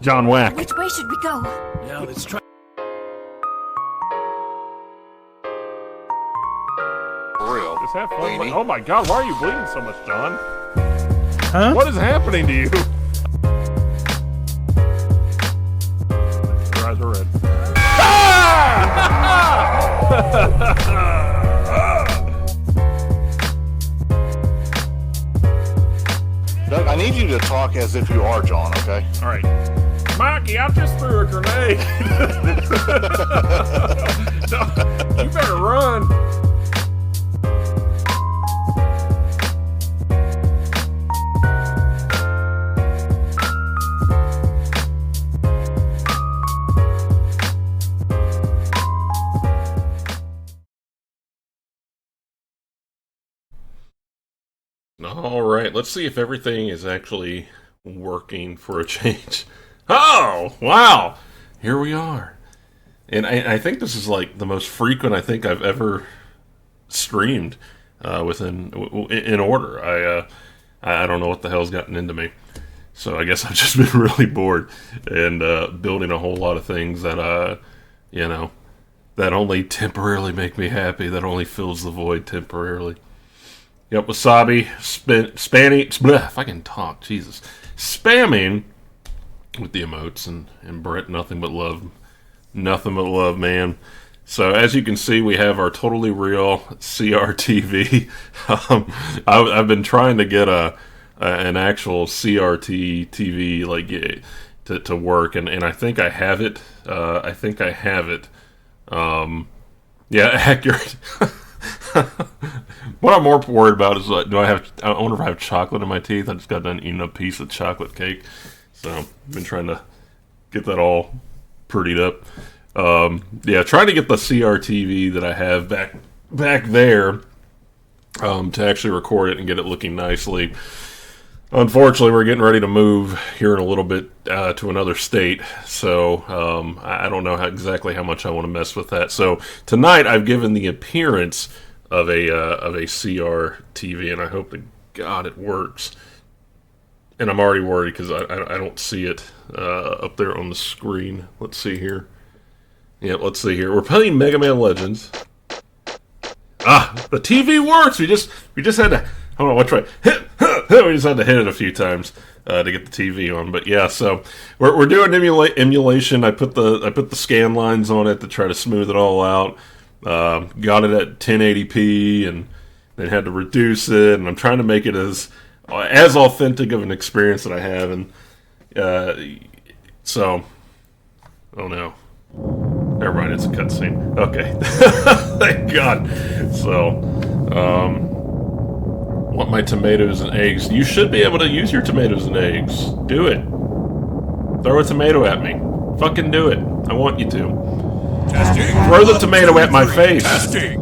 John Whack. Which way should we go? Yeah, let's try. For real. Just have fun. Weenie. Oh my God, why are you bleeding so much, John? Huh? What is happening to you? Your eyes are red. Doug, I need you to talk as if you are John, okay? All right. Mikey, I just threw a grenade. No, you better run. All right, let's see if everything is actually working for a change. Oh, wow. Here we are. And I think this is like the most frequent I think I've ever streamed in order. I don't know what the hell's gotten into me. So I guess I've just been really bored and building a whole lot of things that, that only temporarily make me happy, that only fills the void temporarily. Yep, wasabi, if I can talk, Jesus. Spamming with the emotes and Brett, nothing but love. Nothing but love, man. So as you can see, we have our totally real CRTV. I've been trying to get an actual CRT TV like to work, and I think I have it. Yeah, accurate. What I'm more worried about is I wonder if I have chocolate in my teeth. I just got done eating a piece of chocolate cake, so I've been trying to get that all prettied up. Yeah, trying to get the CRTV that I have back there to actually record it and get it looking nicely. Unfortunately, we're getting ready to move here in a little bit to another state, so I don't know exactly how much I want to mess with that. So tonight, I've given the appearance of a CRTV, and I hope to God it works. And I'm already worried because I don't see it up there on the screen. Let's see here. Yeah, let's see here. We're playing Mega Man Legends. Ah, the TV works. We just had to. Hold on, let's try. We just had to hit it a few times to get the TV on. But yeah, so we're doing emulation. I put the scan lines on it to try to smooth it all out. Got it at 1080p, and then had to reduce it. And I'm trying to make it as authentic of an experience that I have. And so, oh no. Never mind, it's a cutscene. Okay. Thank God. So, want my tomatoes and eggs. You should be able to use your tomatoes and eggs. Do it. Throw a tomato at me. Fucking do it. I want you to. Testing. Throw the tomato at my face. Testing.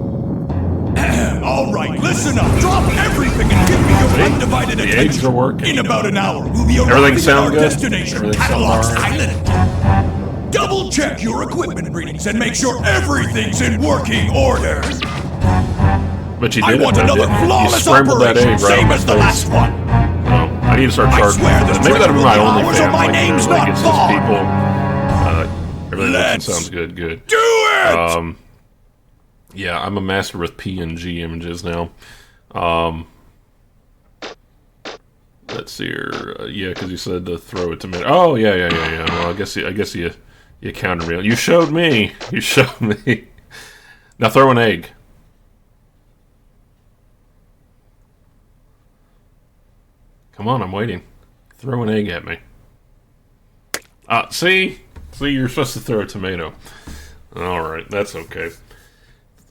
All right, listen up. Drop everything and give me your undivided attention. The eggs are working. In about an hour, we'll be arriving Everything at sound our good? destination, Everything sound Catalog's alright? Island. Double check your equipment readings and make sure everything's in working order. But you I did it, want though, another didn't you? You flawless scrambled that operation, egg right same on my as the face. last one. Oh, I need to start I charging swear for this that. Maybe that'll be my trip will only be hours fan. or my name's not it's just Bob. people. Everything Let's sounds good. Good. Do it! Yeah, I'm a master with PNG images now. Let's see here. Yeah, because you said to throw a tomato. Oh, yeah. Well, I guess you countered me. You showed me. You showed me. Now throw an egg. Come on, I'm waiting. Throw an egg at me. See, you're supposed to throw a tomato. All right, that's okay.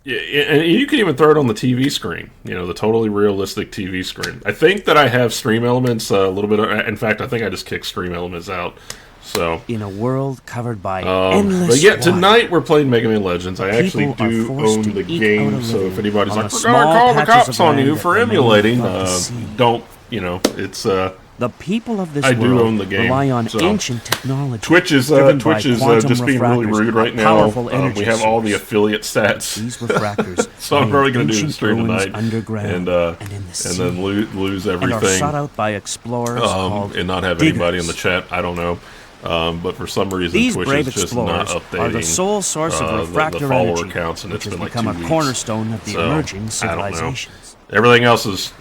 Yeah, and you can even throw it on the TV screen. You know, the totally realistic TV screen. I think that I have Stream Elements a little bit. In fact, I think I just kicked Stream Elements out. So in a world covered by endless but yeah, water, tonight we're playing Mega Man Legends. I actually people are do forced own to the eke game, out a so if living anybody's on like, the we're gonna small call the patches cops of on you land for that remain emulating, above the sea. don't, you know, it's the people of this I do world own the game, rely on so. ancient technology. Twitch is driven by just quantum being really refractors, rude right a now. powerful energy We have all the source. affiliate stats. These refractors So I'm lie probably in going to do ancient the stream ruins tonight underground and in the sea, then lose and are everything sought out by explorers called and not have diggers. anybody in the chat. I don't know. But for some reason, These Twitch brave is just not explorers updating are the sole source of the refractor follower energy, counts, and which it's has been like become 2 a weeks. cornerstone of the So, emerging I don't know. civilizations. Everything else is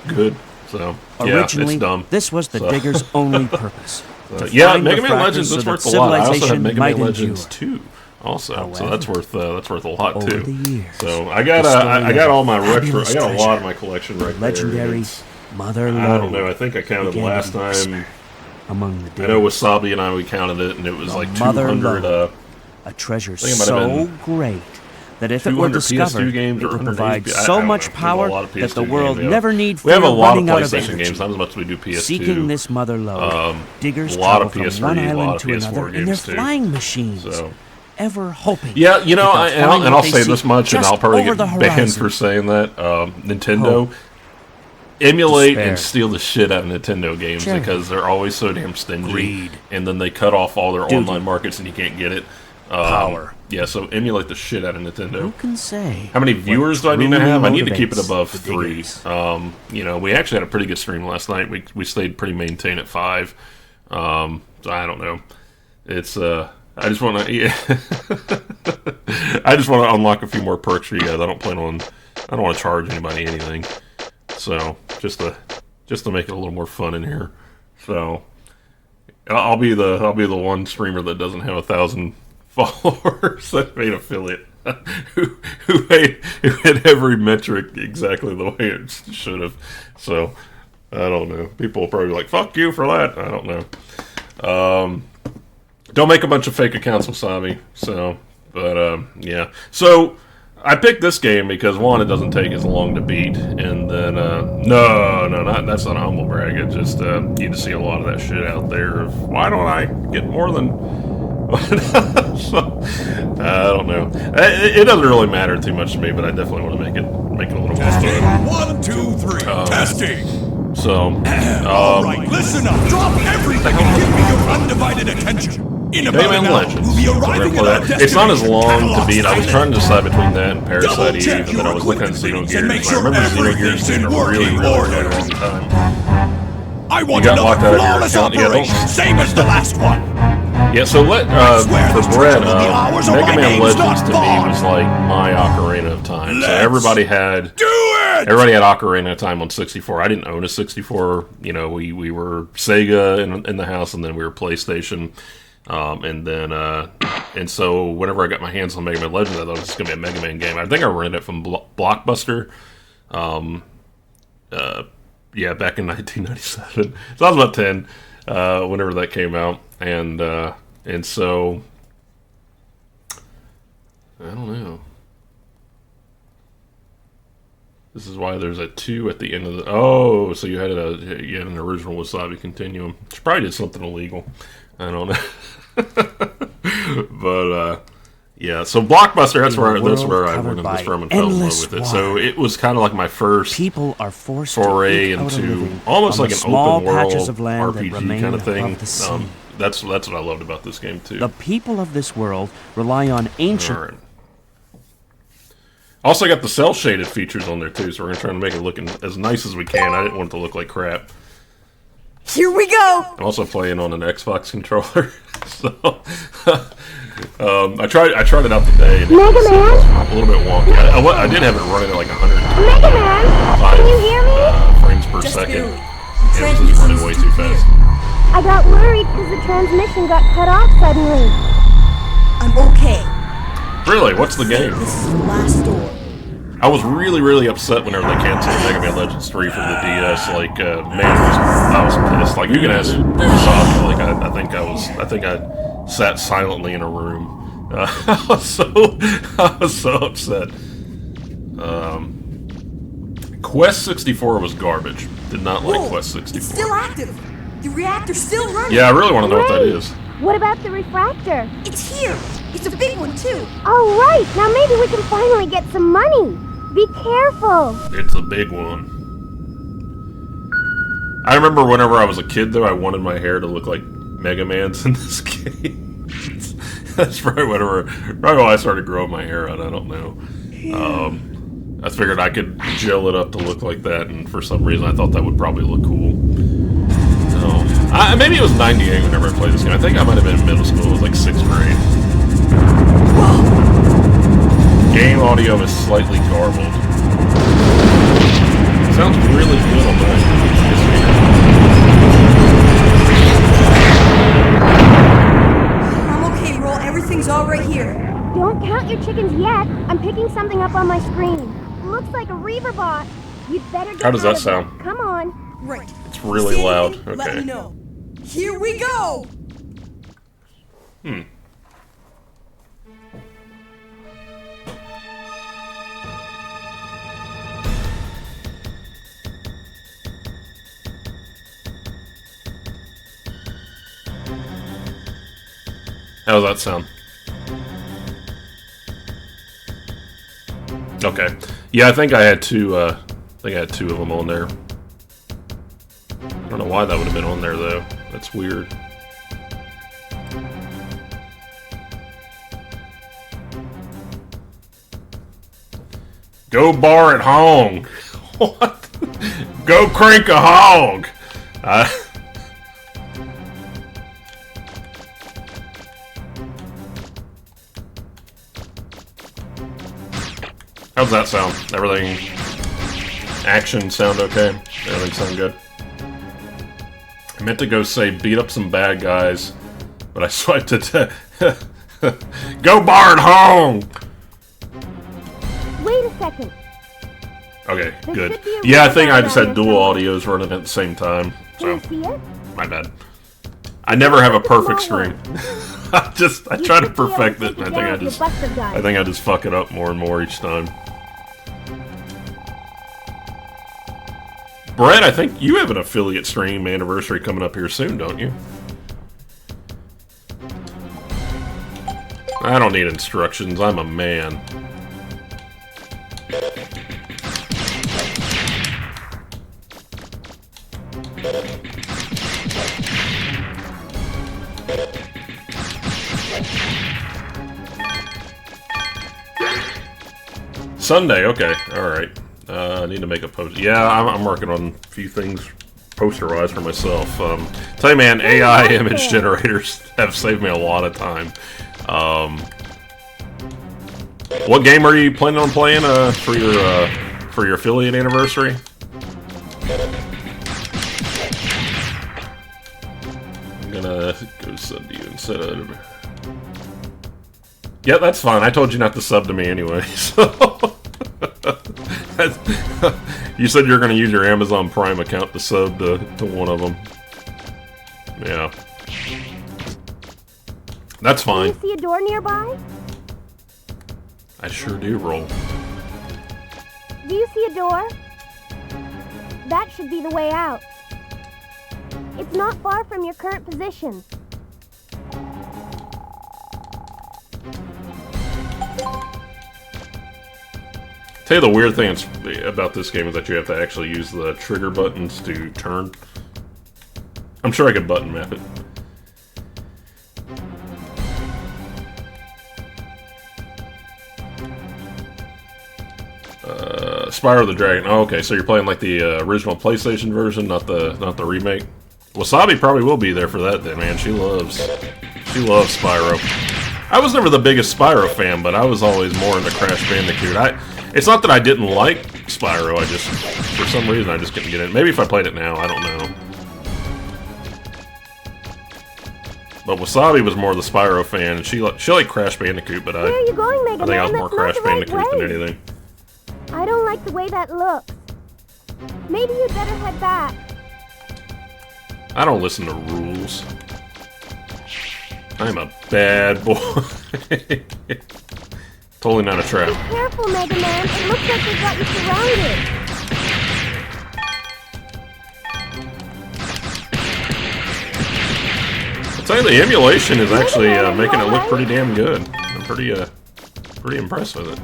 good. So yeah, Originally, it's dumb. this was the So- Digger's only purpose. to Yeah, find Mega Man refractors Legends so is that worth a lot. I also have civilization Mega might Man Legends endure. 2 also, so However, that's worth a lot over too. the years, So I got the story I of got all a my retro. fabulous I got a lot treasure, of my collection right there. legendary It's- Mother I don't know. Lode I think I counted began last to be time. whispered among the I know dead. Wasabi and I we counted it, and it was The like Mother 200. Lode. A treasure think it might have so been great that if it were 200 PS2 discovered, games it or would 180 provide I so don't know. much We have a power lot of that the PS2 world games, yeah. never need We have fear a lot of running out of PlayStation energy. games, not as much as we do PS2. Seeking this Mother Lode, diggers a lot travel of from PS3, one a lot island of to PS4 another in their games, too. flying machines, So. ever hoping. Yeah, you know, that they'll find and what I'll they say seek this much, and just I'll probably over get the banned horizon. for saying that. Nintendo Hope. emulate and Despair. steal the shit out of Nintendo games Charity. because they're always so damn stingy. Greed. And then they cut off all their Duty. online markets, and you can't get it. Power. Yeah, so emulate the shit out of Nintendo. Who can say? How many viewers do I need to truly have? I need to keep it motivates above the 3. diggers? You know, we actually had a pretty good stream last night. We stayed pretty maintained at 5. So I don't know. It's I just want to I just want to unlock a few more perks for you guys. I don't want to charge anybody anything. So just to make it a little more fun in here. So I'll be the one streamer that doesn't have 1,000 followers that made affiliate who hit every metric exactly the way it should have. So I don't know. People will probably be like, "Fuck you for that." I don't know. Don't make a bunch of fake accounts, Wasabi. So, but yeah. So I picked this game because one, it doesn't take as long to beat, and then that's not a humble brag. It just you just see a lot of that shit out there. Of why don't I get more than? So, I don't know. It doesn't really matter too much to me, but I definitely want to make it a little more fun. 1, 2, 3. Testing. So, All right, listen up. Drop everything and give me your undivided attention. In about Mega Man an hour, Legends. we'll be So we're gonna arriving play at our that. It's not as destination, long to Catalog's beat. I was Island. trying to decide between that and Parasite Double Eve, check and then your I was looking at equipment Xenogears. and make I sure remember Xenogears everything's being in a really, working really, order. really long time. I want got another locked out of your flawless account. Yeah, don't- operation, same as the last one. Yeah, so swear for this Brett, treasure will be ours or Mega my Man name's Legends not to me Vaughn. was like my Ocarina of Time. So Let's everybody had Do it! Ocarina of Time on 64. I didn't own a 64. You know, we were Sega in the house, and then we were PlayStation. And so whenever I got my hands on Mega Man Legends, I thought it was going to be a Mega Man game. I think I rented it from Blockbuster. Yeah, back in 1997. So I was about 10 whenever that came out, and so I don't know. This is why there's a 2 at the end of the. Oh, so you had an original Wasabi Continuum. She probably did something illegal. I don't know. But yeah, so Blockbuster. That's where I went in this firm and fell in love endless with it. So it was kind of like my first People are forced foray to eke out a into living almost on like the an small open world patches of land that RPG remain kind of thing. above the sea. That's what I loved about this game too. The people of this world rely on ancient. All right. Also got the cell shaded features on there too, so we're gonna try to make it look as nice as we can. I didn't want it to look like crap. Here we go! I'm also playing on an Xbox controller, so I tried it out today. And Mega it was Man? a little bit wonky. I did have it running at like 100 Mega Man, can you hear me? frames per second. It was just running way too fast. I got worried because the transmission got cut off suddenly. I'm okay. Really? What's the game? This is the last door. I was really, really upset whenever they canceled Mega Man Legends 3 from the DS. Like, man, I was pissed. Like, you can ask Wasabi. Like, I think I sat silently in a room. I was so upset. Quest 64 was garbage. Did not like Whoa, Quest it's 64. still active. The reactor's still running. Yeah, I really want to know what that Right. is. What about the refractor? It's here. It's a big one, too. Oh, right. Now maybe we can finally get some money. Be careful. It's a big one. I remember whenever I was a kid, though, I wanted my hair to look like Mega Man's in this game. That's probably why I started growing my hair out. I don't know. I figured I could gel it up to look like that, and for some reason I thought that would probably look cool. So, Maybe it was 98 whenever I played this game. I think I might have been in middle school. It was like 6th grade. Game audio is slightly garbled. Sounds really good on that. I'm okay, Roll. Everything's all right here. Don't count your chickens yet. I'm picking something up on my screen. Looks like a reaver bot. You'd better get How does out that of sound? it. Come on. Right. It's really See loud. anything? Let Okay. me know. Here we go. How does that sound? Okay. Yeah, I think I had two. I think I had 2 of them on there. I don't know why that would have been on there though. That's weird. Go bar at home. What? Go crank a hog. How's that sound? Everything, action sound okay? Everything sound good? I meant to go say beat up some bad guys, but I swiped it to go bar at home! Wait a second. Okay, There good. should be a Yeah, I reaver think I bot just around had here dual somewhere. audios running at the same time, Can so you see it? my bad. I never have a perfect Small stream. one. I You try to should be able perfect take it, and I down think I with your just Buster gun. I just fuck it up more and more each time. Brett, I think you have an affiliate stream anniversary coming up here soon, don't you? I don't need instructions. I'm a man. Sunday, okay, alright. I need to make a post. Yeah, I'm working on a few things poster-wise for myself. Tell you, man, AI image generators have saved me a lot of time. What game are you planning on playing for your affiliate anniversary? I'm gonna go sub to you instead of... Yeah, that's fine. I told you not to sub to me anyway, so... You said you're going to use your Amazon Prime account to sub to one of them. Yeah. That's Do fine. you see a door nearby? I sure do, Roll. Do you see a door? That should be the way out. It's not far from your current position. Tell you the weird thing about this game is that you have to actually use the trigger buttons to turn. I'm sure I could button map it. Spyro the Dragon. Oh, okay, so you're playing like the original PlayStation version, not the remake. Wasabi probably will be there for that then, man. She loves Spyro. I was never the biggest Spyro fan, but I was always more into Crash Bandicoot. It's not that I didn't like Spyro, I just, for some reason, I just couldn't get in. Maybe if I played it now, I don't know. But Wasabi was more the Spyro fan, and she liked Crash Bandicoot, but Where are you going, Mega I think I was Man? more That's not Crash the right Bandicoot than way. anything. I don't like the way that looks. Maybe you'd better head back. I don't listen to rules. I'm a bad boy. Totally not a Be trap. careful, Mega Man. It looks like they've got you surrounded. I'll tell you, the emulation is actually making it look pretty damn good. I'm pretty impressed with it.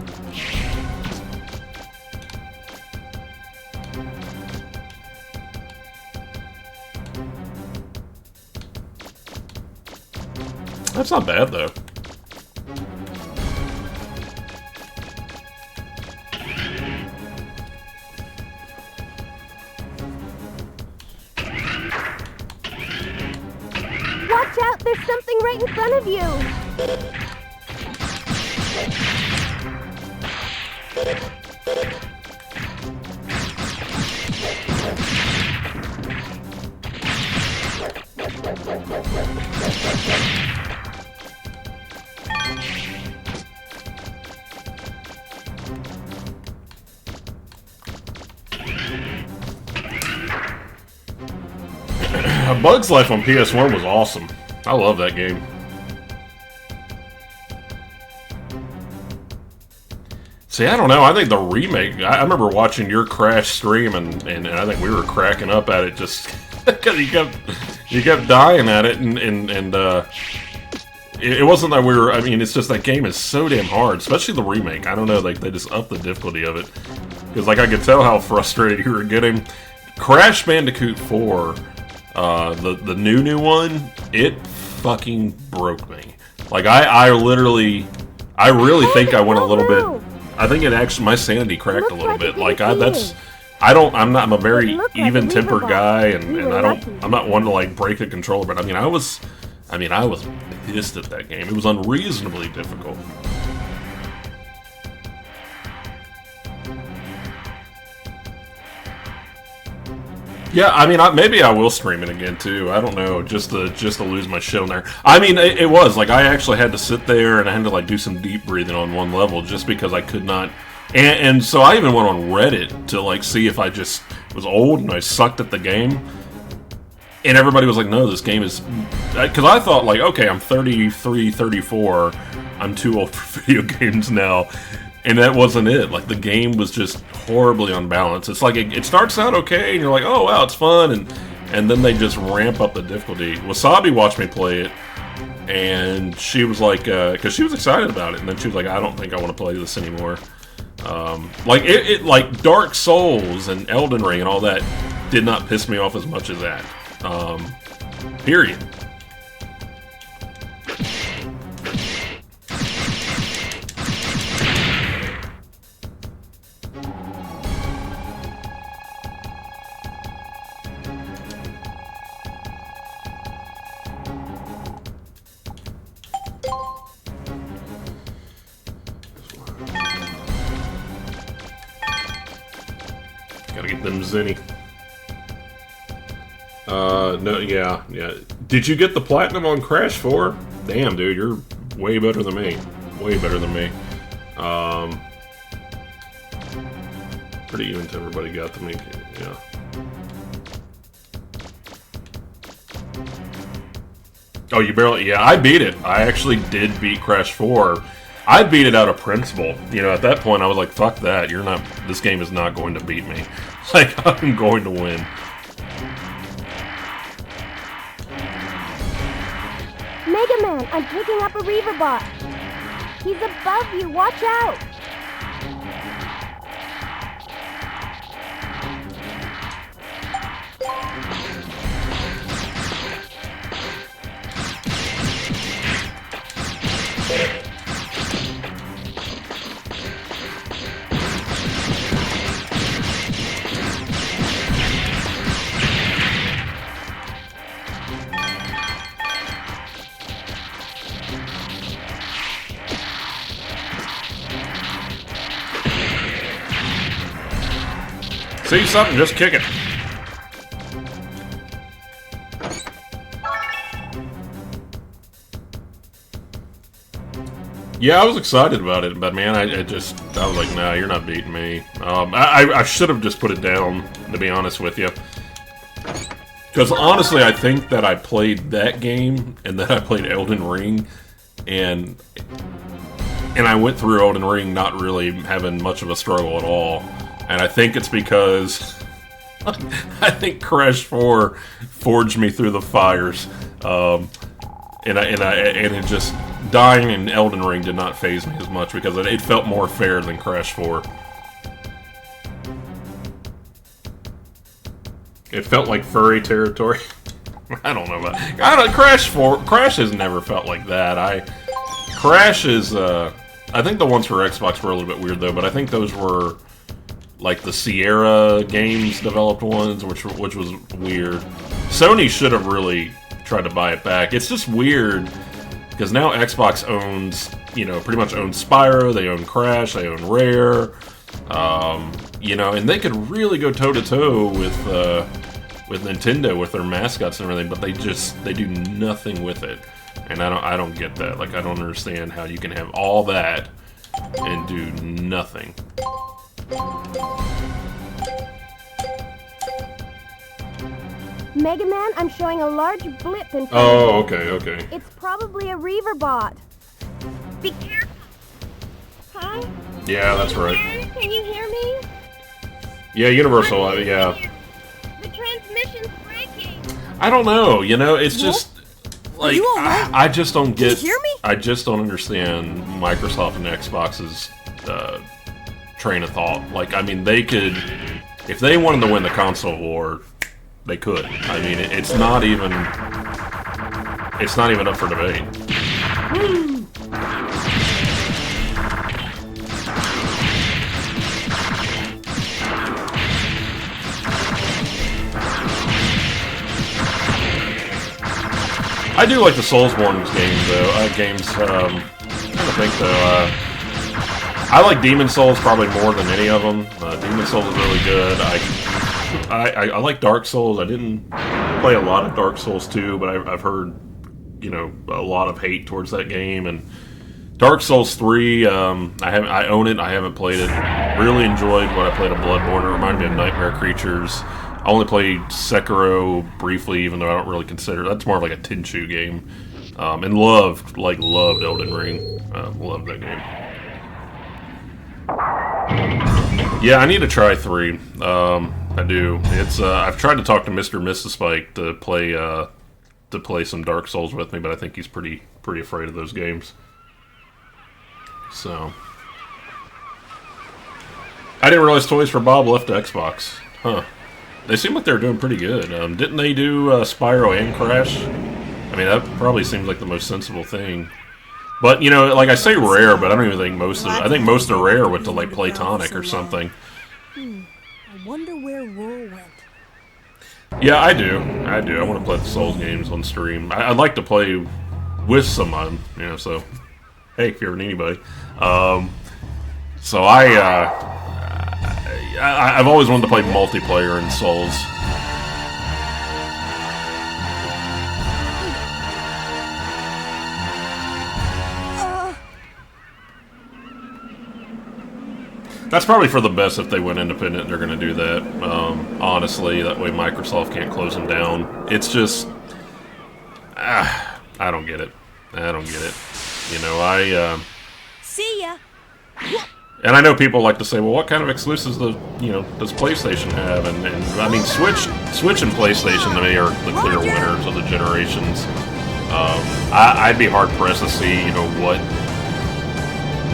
That's not bad, though. Watch out, there's something right in front of you! A Bug's Life on PS1 was awesome. I love that game. See, I don't know. I think the remake... I remember watching your Crash stream, and I think we were cracking up at it just because you kept dying at it, and it wasn't that we were... I mean, it's just that game is so damn hard, especially the remake. I don't know, like, they just upped the difficulty of it. Because, like, I could tell how frustrated you were getting. Crash Bandicoot 4... the new one, it fucking broke me. Like, I really think I went a little bit... I think it actually, my sanity cracked a little bit. Like, I'm a very even-tempered guy, and I'm not one to, like, break a controller, but I was pissed at that game. It was unreasonably difficult. Yeah, I mean, maybe I will stream it again too. I don't know, just to lose my shit on there. I mean, it was like I actually had to sit there and I had to like do some deep breathing on one level just because I could not. And so I even went on Reddit to like see if I just was old and I sucked at the game. And everybody was like, "No, this game is," because I thought like, okay, I'm 33, 34, I'm too old for video games now. And that wasn't it. Like, the game was just horribly unbalanced. It's like, it starts out okay, and you're like, oh, wow, it's fun, and then they just ramp up the difficulty. Wasabi watched me play it, and she was like, because she was excited about it, and then she was like, I don't think I want to play this anymore. Like, Dark Souls and Elden Ring and all that did not piss me off as much as that. Period. Gotta get them zenny. No, yeah. Did you get the platinum on Crash 4? Damn, dude, you're way better than me. Way better than me. Pretty even to everybody got to me, yeah. Oh, you barely... Yeah, I beat it. I actually did beat Crash 4. I beat it out of principle. You know, at that point, I was like, fuck that. You're not... This game is not going to beat me. Like, I'm going to win. Mega Man, I'm picking up a Reaver bot. He's above you. Watch out. See something, just kick it. Yeah, I was excited about it, but man, I was like, nah, you're not beating me. I should have just put it down, to be honest with you. Because honestly, I think that I played that game, and then I played Elden Ring, and I went through Elden Ring not really having much of a struggle at all. And I think it's because I think Crash 4 forged me through the fires, and it just dying in Elden Ring did not faze me as much because it felt more fair than Crash 4. It felt like furry territory. I don't know about Crash has never felt like that. Crash is I think the ones for Xbox were a little bit weird though, but I think those were like the Sierra Games developed ones, which was weird. Sony should have really tried to buy it back. It's just weird because now Xbox owns, you know, pretty much owns Spyro. They own Crash. They own Rare. You know, and they could really go toe to toe with Nintendo with their mascots and everything, but they do nothing with it, and I don't get that. Like, I don't understand how you can have all that and do nothing. Mega Man, I'm showing a large blip in front Oh, of you. okay. It's probably a Reaver bot. Be careful. Huh? Yeah, that's right. Can you hear me? Yeah, Universal. Yeah. The transmission's breaking. I don't know. You know, it's just like you all right? I just don't get. Can you hear me? I just don't understand Microsoft and Xbox's train of thought. Like, I mean, they could, if they wanted to win the console war, they could. I mean, it's not even up for debate. I do like the Soulsborne games, though. I'm trying to think, though. I like Demon Souls probably more than any of them. Demon Souls is really good. I like Dark Souls. I didn't play a lot of Dark Souls 2, but I've heard, you know, a lot of hate towards that game. And Dark Souls 3, I own it. I haven't played it. Really enjoyed what I played of Bloodborne. It reminded me of Nightmare Creatures. I only played Sekiro briefly, even though I don't really consider that's more of like a Tenchu game. And loved Elden Ring. Loved that game. Yeah, I need to try 3. I do. It's I've tried to talk to Mr. Spike to play some Dark Souls with me, but I think he's pretty afraid of those games. So I didn't realize Toys for Bob left Xbox. Huh. They seem like they're doing pretty good. Didn't they do Spyro and Crash? I mean, that probably seems like the most sensible thing. But, you know, like I say Rare, but I don't even think I think most of Rare went to, like, Playtonic or something. I wonder where Roll went. Yeah, I do. I want to play the Souls games on stream. I'd like to play with someone, you know, so, hey, if you ever need anybody. So I've always wanted to play multiplayer in Souls. That's probably for the best if they went independent. They're going to do that. Honestly, that way Microsoft can't close them down. It's just, I don't get it. You know, See ya. and I know people like to say, well, what kind of exclusives does PlayStation have? And I mean, Switch and PlayStation to me are the clear winners of the generations. I'd be hard pressed to see, you know, what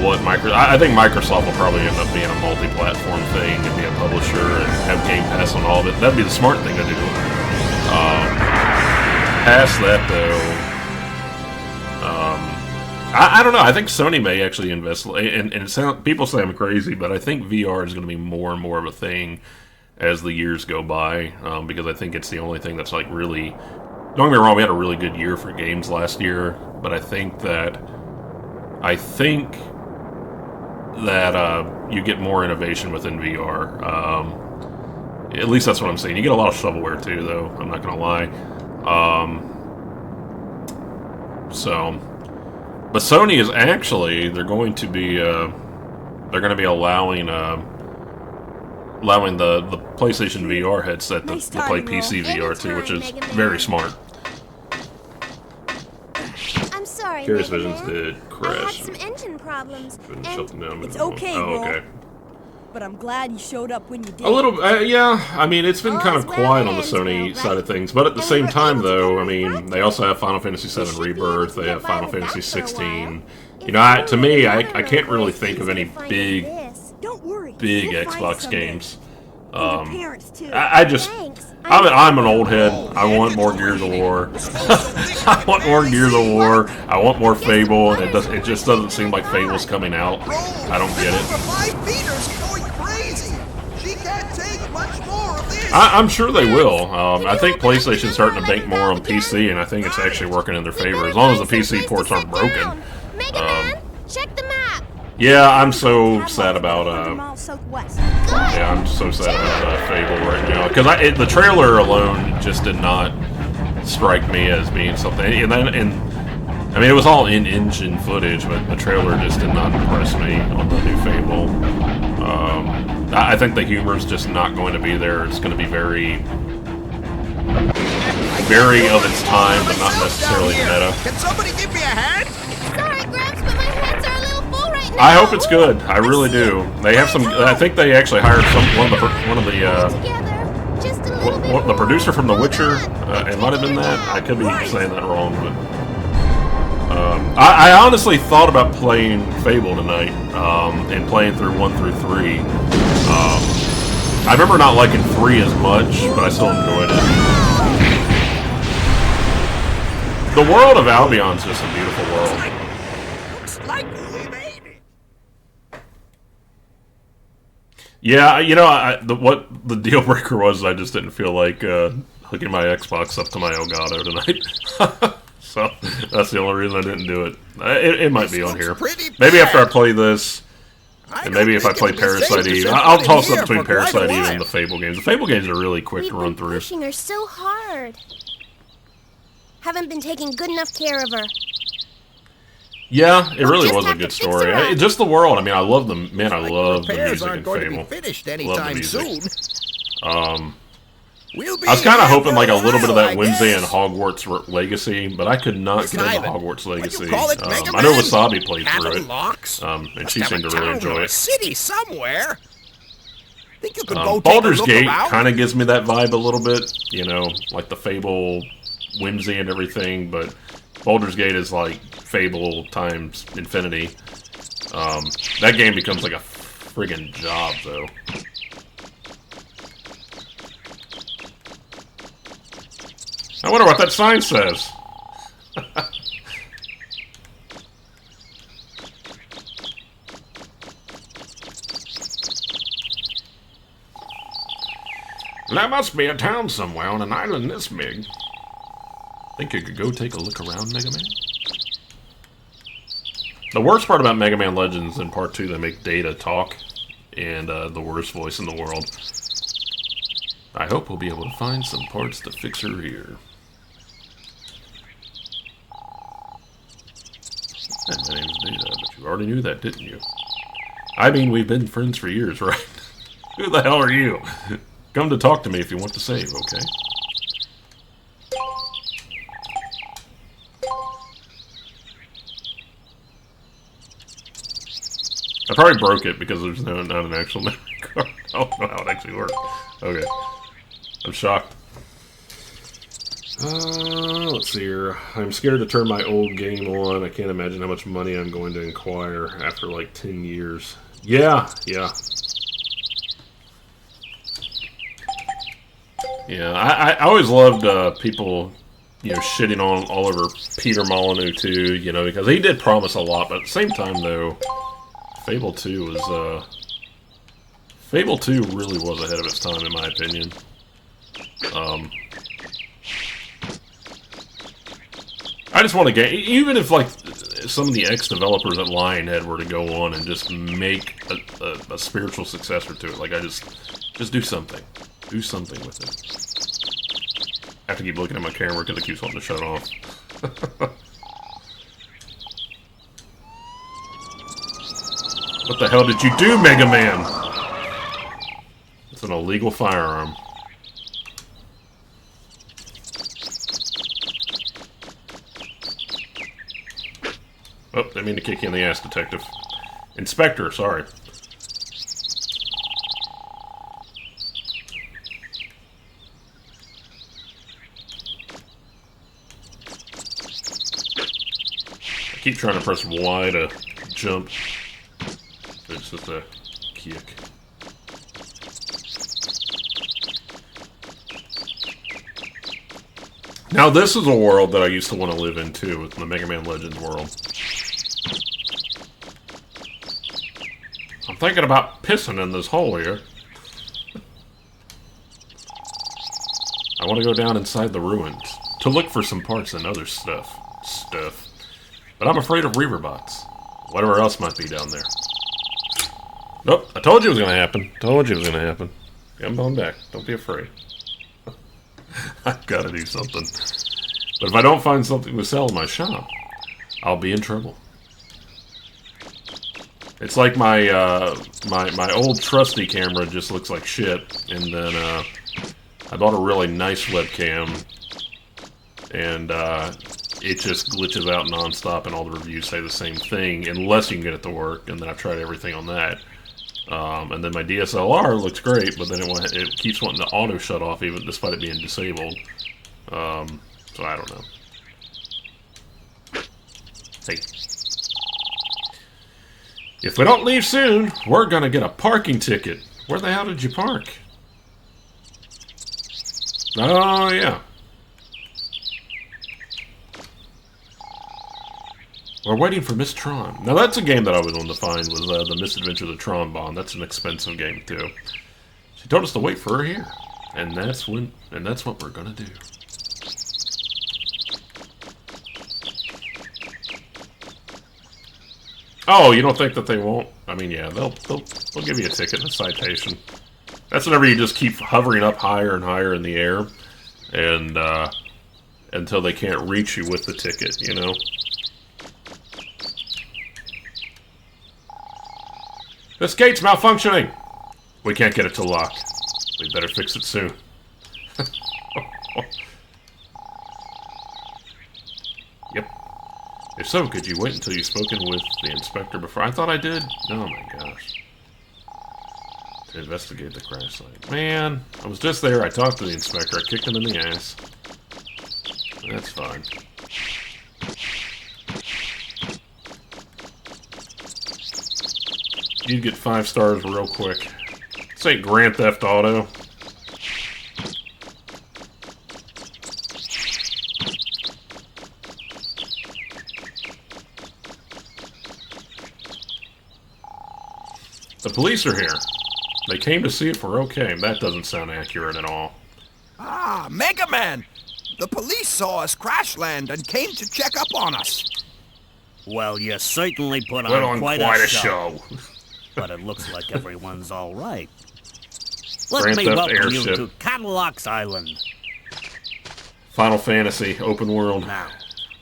I think Microsoft will probably end up being a multi-platform thing and be a publisher and have Game Pass on all of it. That'd be the smart thing to do. Past that, though, I don't know. I think Sony may actually invest, and people say I'm crazy, but I think VR is going to be more and more of a thing as the years go by, because I think it's the only thing that's like really. Don't get me wrong, we had a really good year for games last year, but I think that you get more innovation within VR. At least that's what I'm saying. You get a lot of shovelware too, though. I'm not gonna lie. But Sony is actually they're going to be allowing the PlayStation VR headset to play PC VR too, which is very smart. I'm sorry, Curious Mega Visions Man. did I crash. had some engine problems, Couldn't and shut them down. It's okay, Oh, Roll. okay. But I'm glad you showed up when you did. A little, yeah. I mean, it's been kind of All's well quiet that on the ends Sony well, side right? of things, but at the And same we were time, able to though, get I a mean, refund. they also have Final Fantasy We VII should be able Rebirth. to They get have by Final with Fantasy that for a 16. while. You know, to me, I If can't really there's think of any things to find big this. Don't worry. big We'll find Xbox someday. games. And your parents too. I just, Thanks. I'm an old head. I want more Gears of War. I want more Gears of War. I want more Fable, and it just doesn't seem like Fable's coming out. I don't get it. For 5 meters, going crazy. She can't take much more of this. I'm sure they will. I think PlayStation's starting to bank more on PC, and I think it's actually working in their favor, as long as the PC ports aren't broken. Mega Man, check the map. Yeah, I'm so sad about, 100 miles southwest. yeah, I'm so sad about Fable right now, because the trailer alone just did not strike me as being something, and I mean, it was all in-engine footage, but the trailer just did not impress me on the new Fable. I think the humor's just not going to be there. It's going to be very of its time, but not necessarily meta. Can somebody give me a hand? Sorry, Gramps, but my hands are a little full right now. I hope it's good. I really do. They have some. I think they actually hired one of the Together, just a little bit the producer from The more. Witcher. It might have been that. I could be saying that wrong, but I honestly thought about playing Fable tonight and playing through 1 through 3. I remember not liking 3 as much, but I still enjoyed it. The world of Albion's just a beautiful world. Looks like we made it. Yeah, you know, what the deal breaker was, I just didn't feel like hooking my Xbox up to my Elgato tonight. So that's the only reason I didn't do it. It might be on here. Maybe after I play this, and maybe if I play Parasite Eve, I'll toss up between Parasite Eve and the Fable games. The Fable games are really quick to run through. Pushing her so hard. Haven't been taking good enough care of her. Yeah, it really just was a have good to fix story. her up. Just the world. I mean, I love them. Man, I love the Repairs music in aren't going to be Fable. finished Love the anytime music. soon. We'll be I was kind of here hoping for like a little bit of that while, I Wednesday and guess. Hogwarts Legacy, but I could not get into Simon, Hogwarts what do Legacy. you call it, Mega I know Man? Wasabi played through Cabin it, locks? and she Must have seemed a to really town enjoy or a it. city somewhere. Think you could go take a Baldur's look Gate around? kind of gives me that vibe a little bit, you know, like the Fable whimsy and everything, but Baldur's Gate is like Fable times infinity. That game becomes like a friggin' job, though. I wonder what that sign says. There must be a town somewhere on an island this big. Think you could go take a look around, Mega Man? The worst part about Mega Man Legends in Part 2, they make Data talk, and the worst voice in the world. I hope we'll be able to find some parts to fix her here. My name's Data, but you already knew that, didn't you? I mean, we've been friends for years, right? Who the hell are you? Come to talk to me if you want to save, okay? I probably broke it because there's not an actual memory card. I don't know how it actually works. Okay. I'm shocked. Let's see here. I'm scared to turn my old game on. I can't imagine how much money I'm going to inquire after like 10 years. Yeah. Yeah, I always loved people, you know, shitting on all over Peter Molyneux too, you know, because he did promise a lot, but at the same time though, Fable 2 was, Fable 2 really was ahead of its time in my opinion. I just want to get, even if like some of the ex-developers at Lionhead were to go on and just make a spiritual successor to it, like I just do something. Do something with it. I have to keep looking at my camera because it keeps wanting to shut off. What the hell did you do, Mega Man? It's an illegal firearm. Oh, didn't mean to kick you in the ass, Detective. Inspector, sorry. I keep trying to press Y to jump. It's just a kick. Now this is a world that I used to want to live in too, with the Mega Man Legends world. I'm thinking about pissing in this hole here. I want to go down inside the ruins to look for some parts and other stuff. But I'm afraid of Reaverbots. Whatever else might be down there. Nope, I told you it was going to happen. Come on back. Don't be afraid. I've got to do something. But if I don't find something to sell in my shop, I'll be in trouble. It's like my my old trusty camera just looks like shit, and then I bought a really nice webcam, and it just glitches out nonstop, and all the reviews say the same thing, unless you can get it to work, and then I've tried everything on that. And then my DSLR looks great, but then it keeps wanting to auto shut off, even despite it being disabled. So I don't know. Hey. If we don't leave soon, we're gonna get a parking ticket. Where the hell did you park? Oh, yeah. We're waiting for Miss Tron. Now that's a game that I was on to find, was the Misadventures of Tron Bond. That's an expensive game too. She told us to wait for her here, and that's what we're gonna do. Oh, you don't think that they won't? I mean, yeah, they'll give you a ticket and a citation. That's whenever you just keep hovering up higher and higher in the air, and until they can't reach you with the ticket, you know. This gate's malfunctioning! We can't get it to lock. We better fix it soon. Yep. If so, could you wait until you've spoken with the inspector before? I thought I did. Oh my gosh. To investigate the crash site. Man, I was just there. I talked to the inspector. I kicked him in the ass. That's fine. You'd get 5 stars real quick. This ain't Grand Theft Auto. The police are here. They came to see if we're okay. That doesn't sound accurate at all. Ah, Mega Man! The police saw us crash land and came to check up on us. Well, you certainly put on quite a show. But it looks like everyone's all right. Let Grand me Theft welcome you Airship. to Cadillac's Island. Final Fantasy, open world. Now,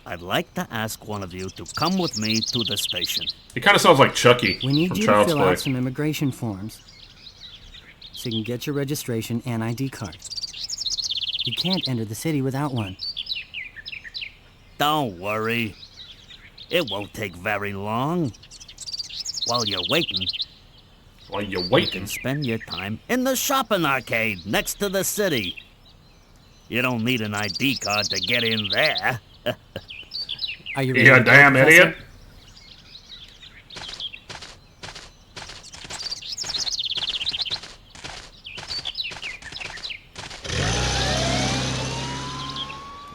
I'd like to ask one of you to come with me to the station. He kind of sounds like Chucky We need from you to Child's fill Play. out some immigration forms so you can get your registration and ID card. You can't enter the city without one. Don't worry. It won't take very long. While you're waiting, While you're you waiting. can spend your time in the shopping arcade next to the city. You don't need an ID card to get in there. Are you ready? You to go, damn Professor? idiot.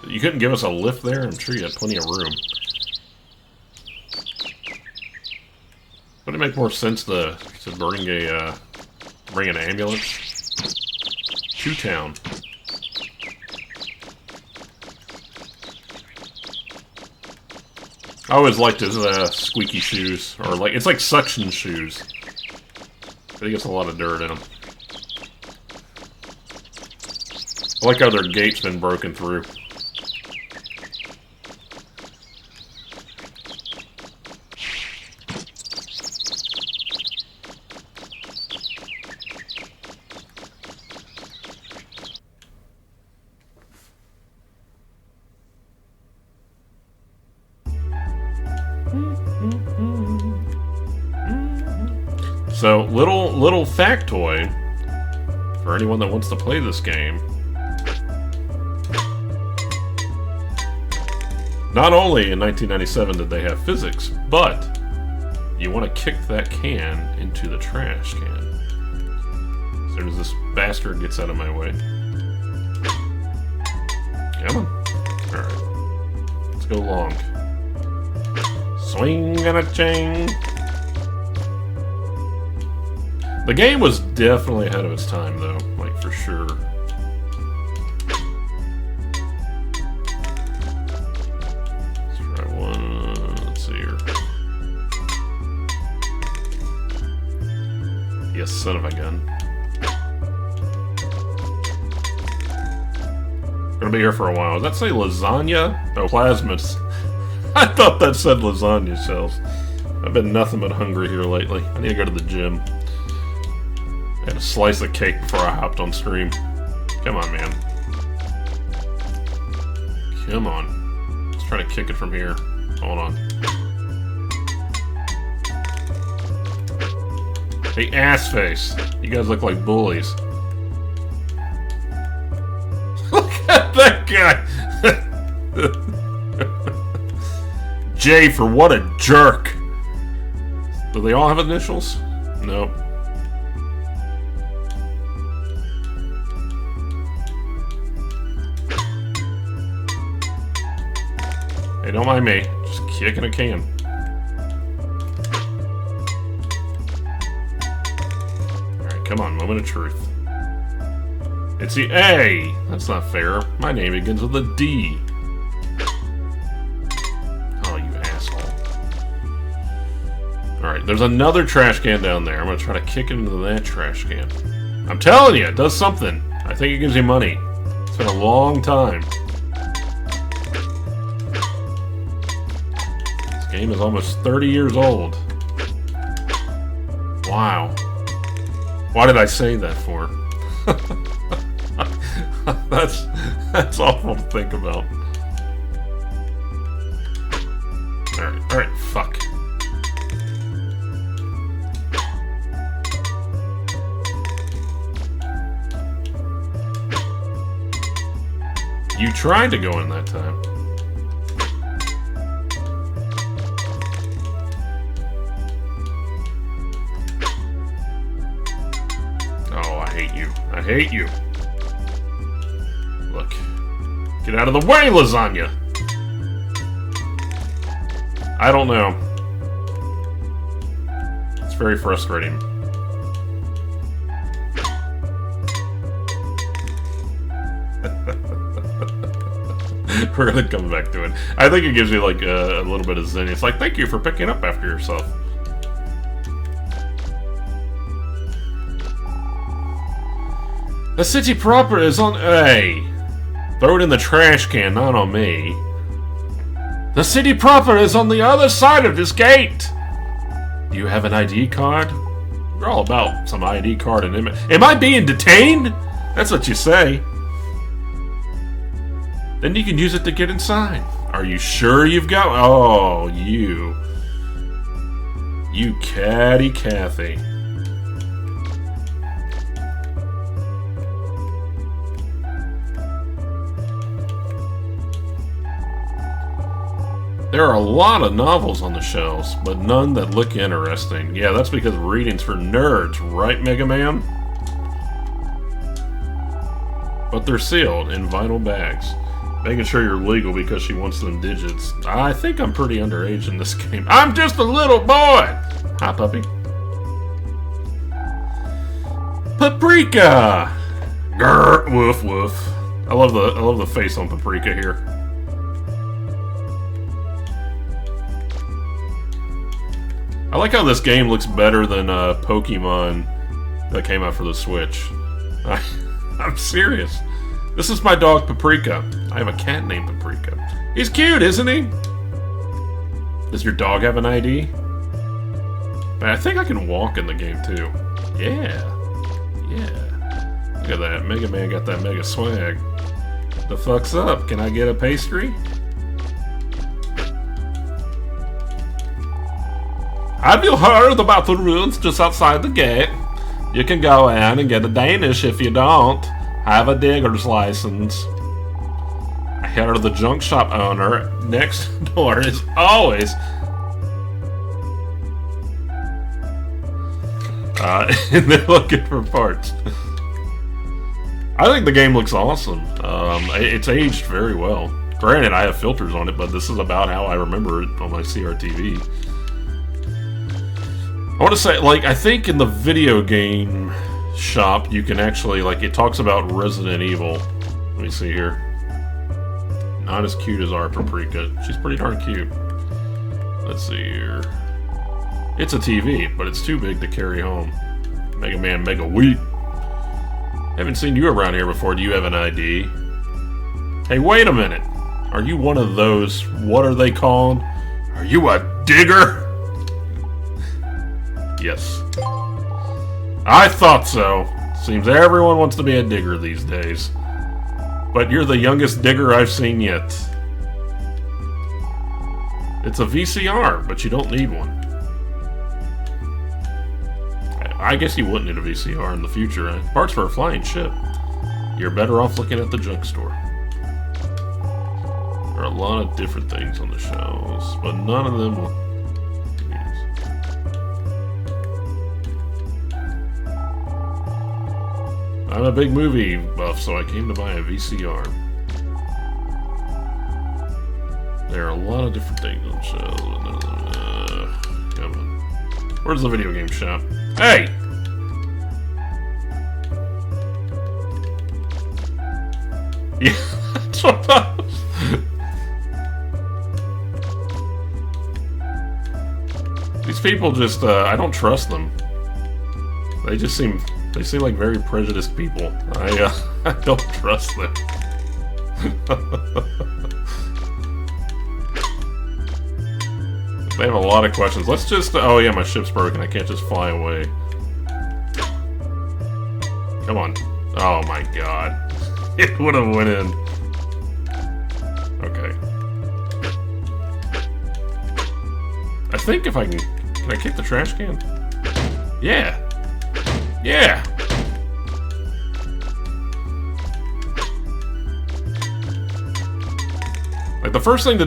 You couldn't give us a lift there? I'm sure you had plenty of room. Wouldn't it make more sense to bring an ambulance to town? I always liked his squeaky shoes, or like it's like suction shoes. But he gets a lot of dirt in them. I like how their gate's been broken through. So, little factoid for anyone that wants to play this game. Not only in 1997 did they have physics, but you want to kick that can into the trash can. As soon as this bastard gets out of my way. Come on. Alright. Let's go long. Swing and a ching. The game was definitely ahead of its time, though, like for sure. see here. You son of a gun. Gonna be here for a while. Does that say lasagna? Oh, plasmas. I thought that said lasagna shells. I've been nothing but hungry here lately. I need to go to the gym. I had a slice of cake before I hopped on stream. Come on, man. Come on. Let's try to kick it from here. Hold on. Hey, ass face. You guys look like bullies. Look at that guy. J for what a jerk. Do they all have initials? Nope. Hey, don't mind me. Just kicking a can. Alright, come on. Moment of truth. It's the A! That's not fair. My name begins with a D. Oh, you asshole. Alright, there's another trash can down there. I'm gonna try to kick it into that trash can. I'm telling you, it does something. I think it gives you money. It's been a long time. Game is almost 30 years old. Wow. Why did I say that for? That's awful to think about. Alright, fuck. You tried to go in that time. I hate you. Look. Get out of the way, lasagna! I don't know. It's very frustrating. We're gonna come back to it. I think it gives you like a little bit of zen. It's like, thank you for picking up after yourself. The city proper is on A. Throw it in the trash can, not on me. The city proper is on the other side of this gate. Do you have an ID card? You're all about some ID card and am I being detained? That's what you say. Then you can use it to get inside. Are you sure you've got... Oh, you. You catty Cathy. There are a lot of novels on the shelves, but none that look interesting. Yeah, that's because reading's for nerds, right, Mega Man? But they're sealed in vinyl bags. Making sure you're legal because she wants them digits. I think I'm pretty underage in this game. I'm just a little boy! Hi, puppy. Paprika! Grr, woof, woof. I love the face on Paprika here. I like how this game looks better than Pokemon that came out for the Switch. I'm serious. This is my dog Paprika. I have a cat named Paprika. He's cute, isn't he? Does your dog have an ID? I think I can walk in the game too. Yeah. Look at that. Mega Man got that mega swag. The fuck's up? Can I get a pastry? Have you heard about the rules just outside the gate? You can go in and get a Danish if you don't have a digger's license. I hear the junk shop owner next door is always and they're looking for parts. I think the game looks awesome. It's aged very well. Granted, I have filters on it, but this is about how I remember it on my CRTV. I want to say, like, I think in the video game shop, you can actually, like, it talks about Resident Evil. Let me see here. Not as cute as our Paprika. She's pretty darn cute. Let's see here. It's a TV, but it's too big to carry home. Mega Man Mega Wheat. Haven't seen you around here before. Do you have an ID? Hey, wait a minute. Are you one of those, what are they called? Are you a digger? Yes. I thought so. Seems everyone wants to be a digger these days. But you're the youngest digger I've seen yet. It's a VCR, but you don't need one. I guess you wouldn't need a VCR in the future, right? Parts for a flying ship. You're better off looking at the junk store. There are a lot of different things on the shelves, but none of them will... I'm a big movie buff, so I came to buy a VCR. There are a lot of different things on the shelves, but none of them... come on. Where's the video game shop? Hey! Yeah, that's what I was... These people just, I don't trust them. They just seem like very prejudiced people. I don't trust them. They have a lot of questions. Let's just... oh yeah, my ship's broken. I can't just fly away. Come on. Oh my god. It would have went in. Okay. I think if I can... Can I kick the trash can? Yeah. Yeah! Like, the first thing that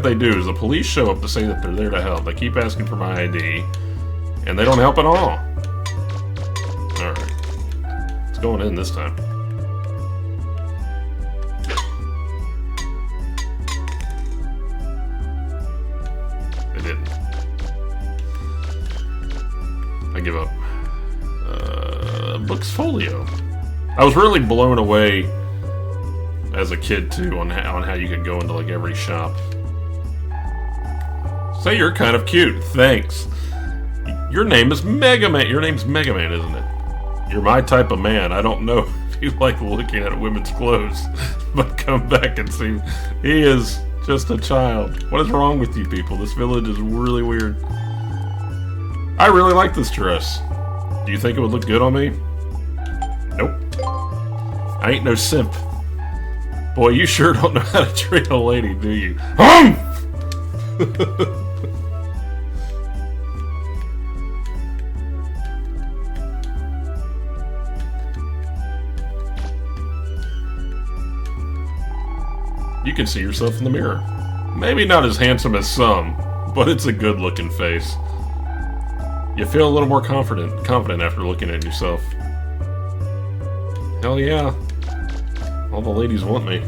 they do is the police show up to say that they're there to help. They keep asking for my ID, and they don't help at all. Alright. It's going in this time. They didn't. I give up. Books folio. I was really blown away as a kid too on how you could go into like every shop. Say you're kind of cute. Thanks. Your name is Mega Man. Your name's Mega Man, isn't it? You're my type of man. I don't know if you like looking at women's clothes, but come back and see. He is just a child. What is wrong with you people? This village is really weird. I really like this dress. Do you think it would look good on me? Nope. I ain't no simp. Boy, you sure don't know how to treat a lady, do you? You can see yourself in the mirror. Maybe not as handsome as some, but it's a good-looking face. You feel a little more confident after looking at yourself. Hell yeah. All the ladies want me.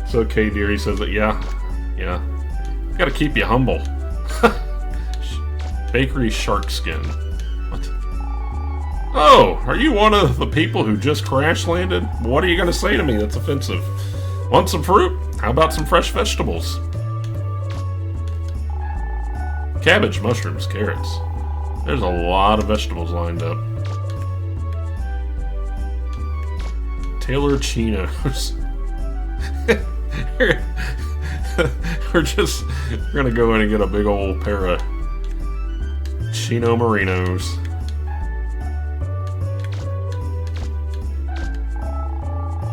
It's okay, dear. He says that, yeah. Gotta keep you humble. Bakery shark skin. What? Oh, are you one of the people who just crash landed? What are you gonna say to me that's offensive? Want some fruit? How about some fresh vegetables? Cabbage, mushrooms, carrots. There's a lot of vegetables lined up. Taylor chinos. We're gonna go in and get a big old pair of chino merinos.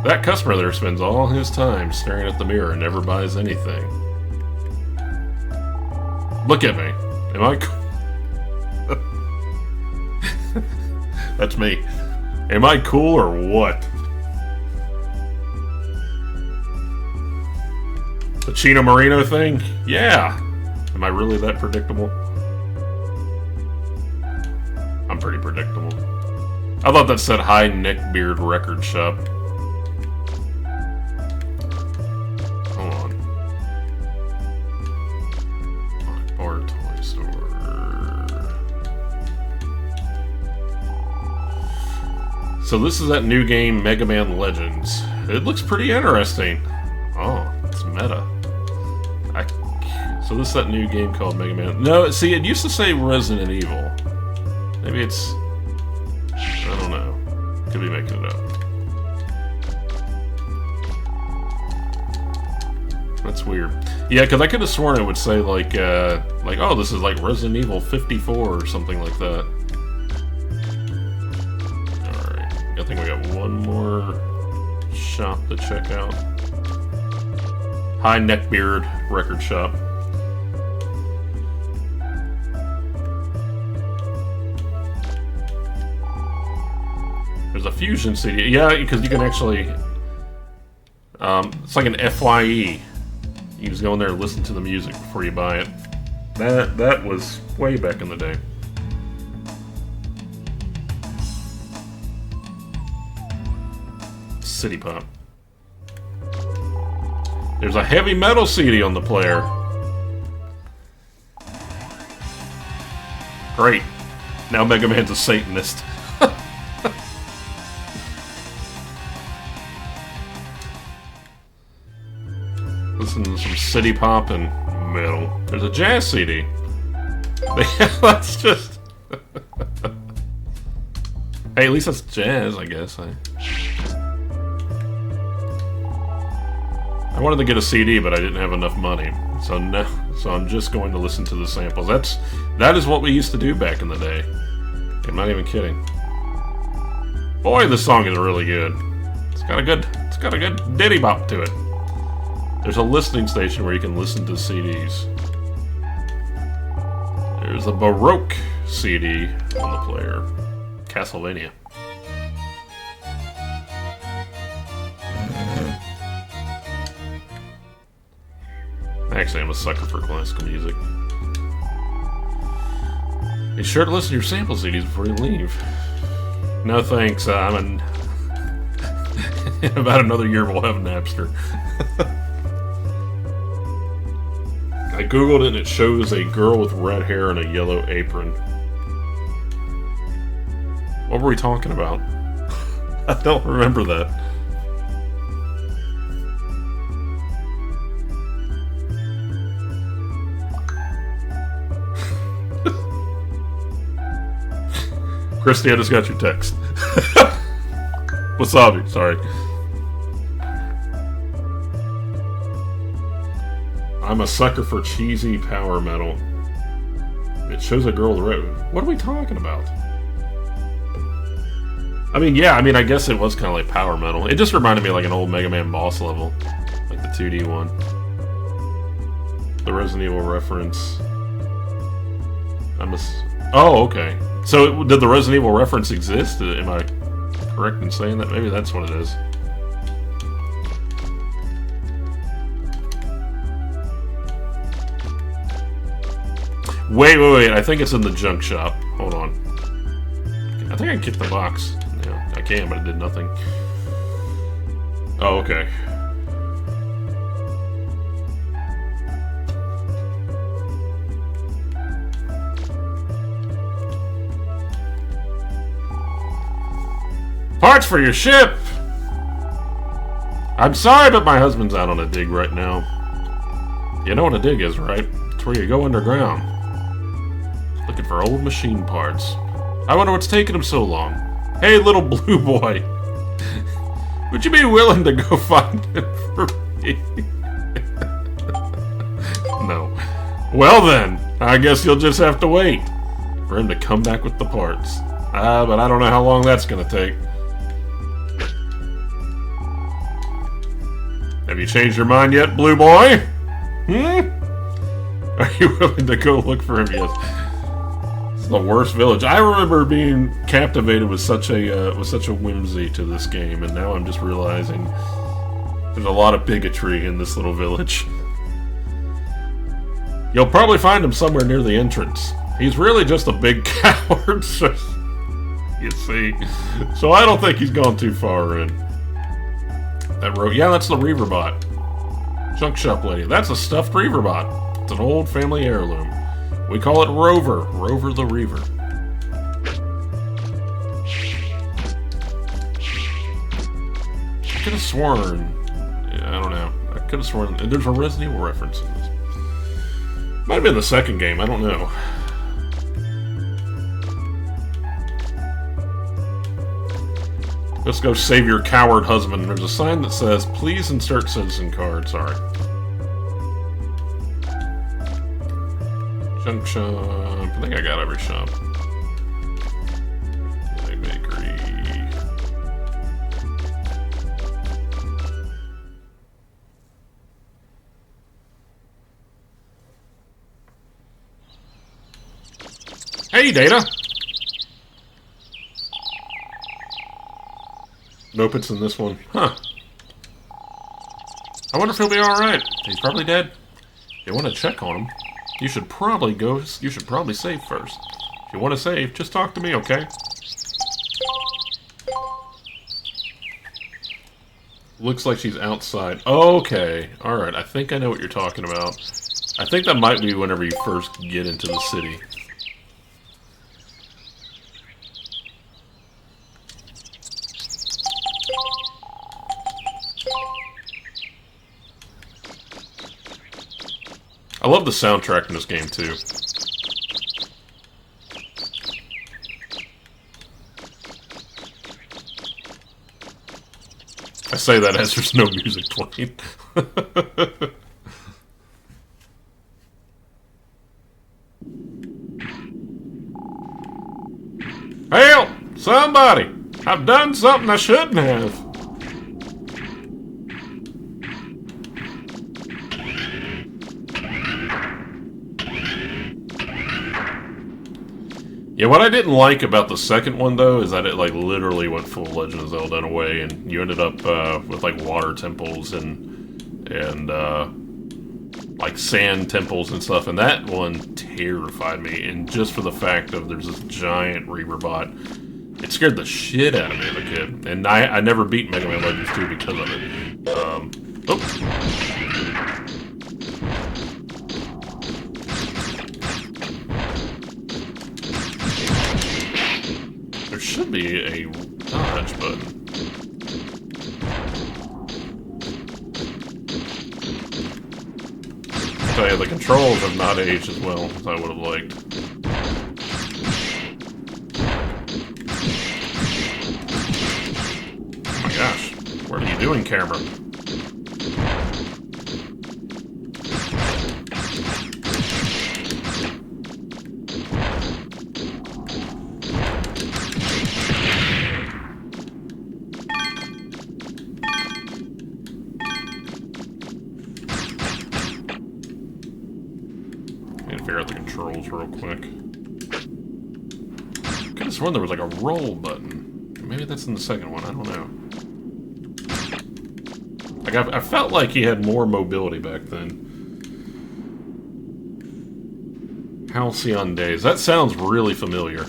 That customer there spends all his time staring at the mirror and never buys anything. Look at me. Am I cool? That's me. Am I cool or what? The Chino Marino thing? Yeah. Am I really that predictable? I'm pretty predictable. I thought that said High Neckbeard Record Shop. Hold on. Bar Toy Store. So this is that new game, Mega Man Legends. It looks pretty interesting. Oh, it's meta. So this is that new game called Mega Man. No, see, it used to say Resident Evil. Maybe it's... I don't know. Could be making it up. That's weird. Yeah, because I could have sworn it would say, like, oh, this is like Resident Evil 54 or something like that. Alright. I think we got one more shop to check out. High Neckbeard Record Shop. There's a Fusion CD. Yeah, because you can actually... it's like an FYE. You just go in there and listen to the music before you buy it. That was way back in the day. City Pop. There's a heavy metal CD on the player. Great. Now Mega Man's a Satanist. Listen to some city pop and metal. There's a jazz CD. That's just... Hey, at least that's jazz, I guess. I wanted to get a CD, but I didn't have enough money. So I'm just going to listen to the samples. That is what we used to do back in the day. I'm not even kidding. Boy, this song is really good. It's got a good ditty bop to it. There's a listening station where you can listen to CDs. There's a Baroque CD on the player. Castlevania. Actually, I'm a sucker for classical music. Be sure to listen to your sample CDs before you leave. No thanks, in about another year we'll have Napster. I googled it and it shows a girl with red hair and a yellow apron. What were we talking about? I don't remember that. Christy, I just got your text. Wasabi, sorry. I'm a sucker for cheesy power metal. It shows a girl with red. What are we talking about? I mean, yeah, I guess it was kind of like power metal. It just reminded me of like an old Mega Man boss level. Like the 2D one. The Resident Evil reference. Oh, okay. So, did the Resident Evil reference exist? Am I correct in saying that? Maybe that's what it is. Wait. I think it's in the junk shop. Hold on. I think I can kick the box. Yeah, I can, but it did nothing. Oh, okay. Parts for your ship! I'm sorry, but my husband's out on a dig right now. You know what a dig is, right? It's where you go underground. Looking for old machine parts. I wonder what's taking him so long. Hey, little blue boy. Would you be willing to go find him for me? No. Well then, I guess you'll just have to wait for him to come back with the parts. But I don't know how long that's gonna take. Have you changed your mind yet, blue boy? Are you willing to go look for him yet? This is the worst village. I remember being captivated with such a whimsy to this game, and now I'm just realizing there's a lot of bigotry in this little village. You'll probably find him somewhere near the entrance. He's really just a big coward, so, you see. So I don't think he's gone too far in. Yeah, that's the Reaverbot. Junk shop lady. That's a stuffed Reaverbot. It's an old family heirloom. We call it Rover. Rover the Reaver. I could have sworn... Yeah, I don't know. I could have sworn... There's a Resident Evil reference in this. Might have been the second game, I don't know. Let's go save your coward husband. There's a sign that says, please insert citizen card. Sorry. Junk shop. I think I got every shop. Bakery. Hey, Data! Nope, it's in this one. Huh. I wonder if he'll be alright. He's probably dead. If you want to check on him, you should probably save first. If you want to save, just talk to me, okay? Looks like she's outside. Okay. Alright, I think I know what you're talking about. I think that might be whenever you first get into the city. I love the soundtrack in this game, too. I say that as there's no music playing. Help! Somebody! I've done something I shouldn't have. Yeah, what I didn't like about the second one, though, is that it, like, literally went full Legend of Zelda in a way, and you ended up, with, like, water temples and like, sand temples and stuff, and that one terrified me, and just for the fact of there's this giant Reaver bot, it scared the shit out of me as a kid, and I never beat Mega Man Legends 2 because of it. There should be a dodge button. So yeah, the controls have not aged as well as I would have liked. Oh my gosh, what are you doing, camera? Figure out the controls real quick. Could have sworn there was like a roll button. Maybe that's in the second one, I don't know. Like, I felt like he had more mobility back then. Halcyon Days. That sounds really familiar.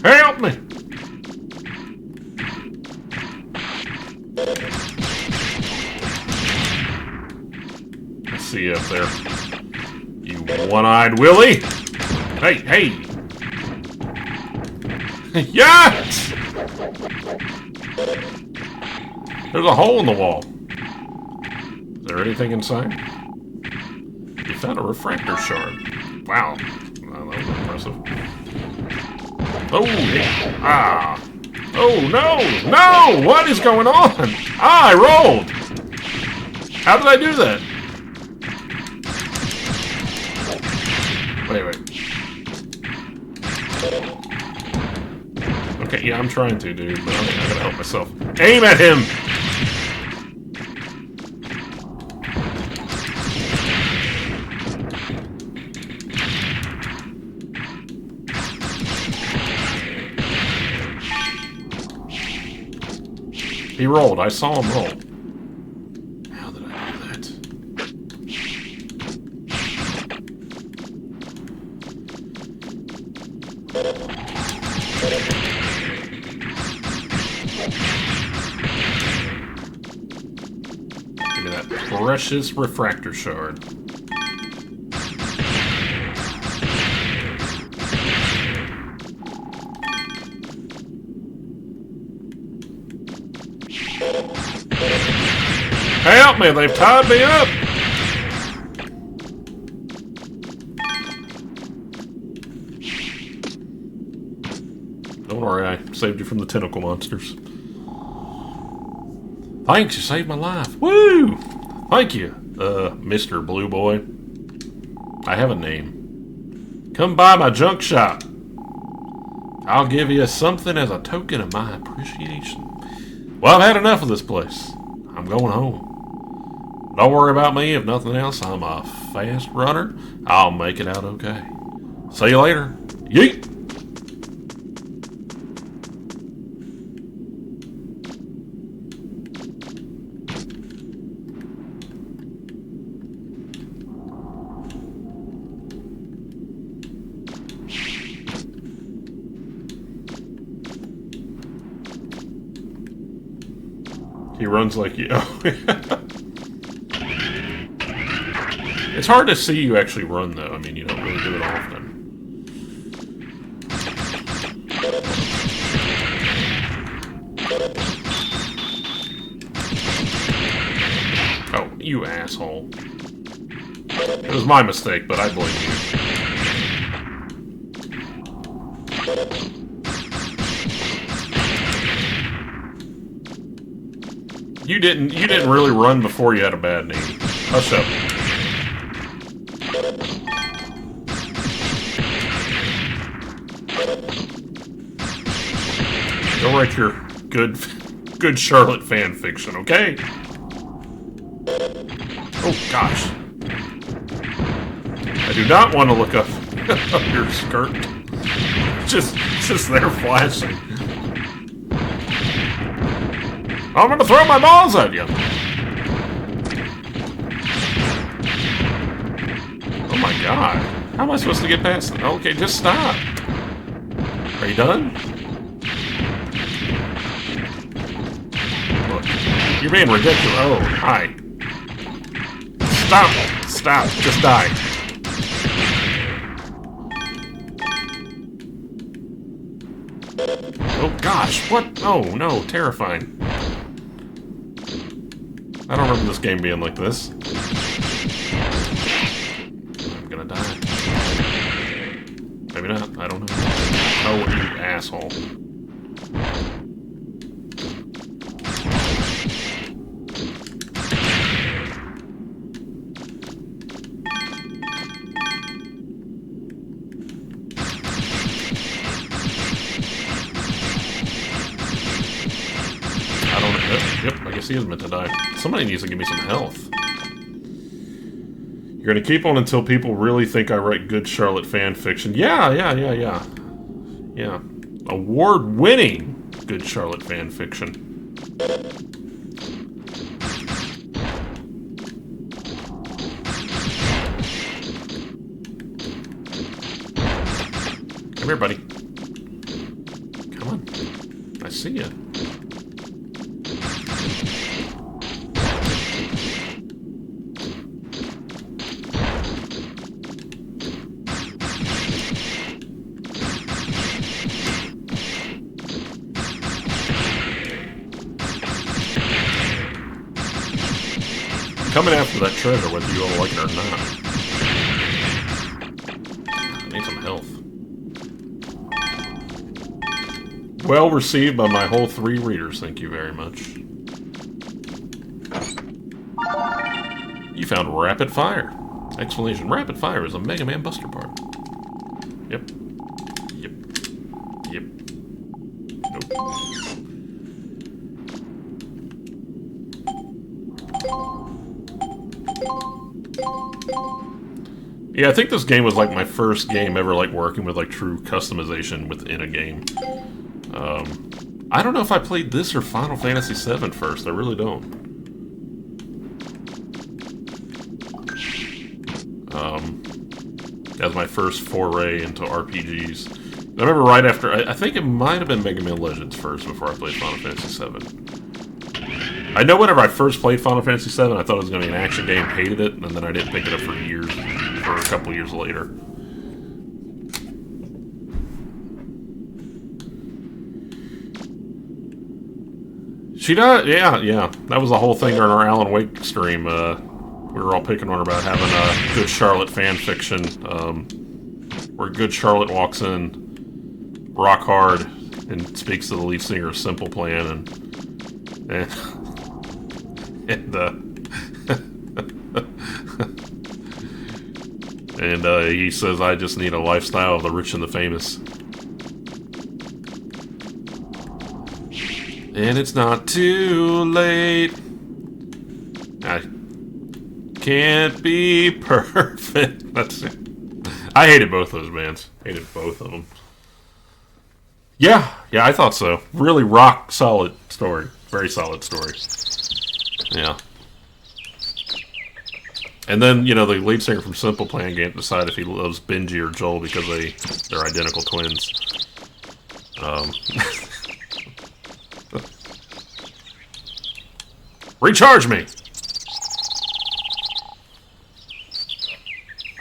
Help me! I see you up there. You one-eyed Willy! Hey, hey! Yes! There's a hole in the wall. Is there anything inside? You found a refractor shard. Wow. Well, that was impressive. Oh, yeah. Ah. Oh, no! No! What is going on? Ah, I rolled! How did I do that? Wait. Okay, yeah, I'm trying to, dude, but I gotta help myself. Aim at him! He rolled. I saw him roll. How did I do that? that precious refractor shard. Help me, they've tied me up! Don't worry, I saved you from the tentacle monsters. Thanks, you saved my life. Woo! Thank you, Mr. Blue Boy. I have a name. Come by my junk shop. I'll give you something as a token of my appreciation. Well, I've had enough of this place. I'm going home. Don't worry about me, if nothing else. I'm a fast runner. I'll make it out okay. See you later. Yeet! He runs like you. It's hard to see you actually run, though. I mean, you don't really do it often. Oh, you asshole. It was my mistake, but I blame you. You didn't really run before you had a bad knee. Hush up. Go write your good Charlotte fan fiction, okay? Oh gosh. I do not want to look up your skirt. It's just there flashing. I'm gonna throw my balls at you. Oh my god. How am I supposed to get past it? Okay, just stop. Are you done? Look, you're being ridiculous. Oh, hi. Stop. Stop. Just die. Oh gosh, what? Oh no, terrifying. I don't remember this game being like this. I'm gonna die. Maybe not, I don't know. Oh, you asshole. Yep, I guess he is meant to die. Somebody needs to give me some health. You're gonna keep on until people really think I write good Charlotte fan fiction. Yeah. Award-winning good Charlotte fan fiction. Come here, buddy. Come on. I see ya. Coming after that treasure, whether you all like it or not. I need some health. Well received by my whole 3 readers, thank you very much. You found Rapid Fire! Explanation, Rapid Fire is a Mega Man Buster part. Yep. Nope. Yeah, I think this game was like my first game ever like working with like true customization within a game. I don't know if I played this or Final Fantasy VII first. I really don't. As my first foray into RPGs. I remember right after, I think it might have been Mega Man Legends first before I played Final Fantasy VII. I know whenever I first played Final Fantasy VII, I thought it was going to be an action game, hated it, and then I didn't pick it up for a couple years later. She does, yeah. That was the whole thing during our Alan Wake stream. We were all picking on her about having a Good Charlotte fan fiction, where Good Charlotte walks in rock hard and speaks to the lead singer of Simple Plan, and he says, "I just need a lifestyle of the rich and the famous." And it's not too late. I can't be perfect. That's it. I hated both those bands. Hated both of them. Yeah, I thought so. Really rock solid story. Very solid story. Yeah. And then, the lead singer from Simple Plan can't decide if he loves Benji or Joel because they're identical twins. Recharge me!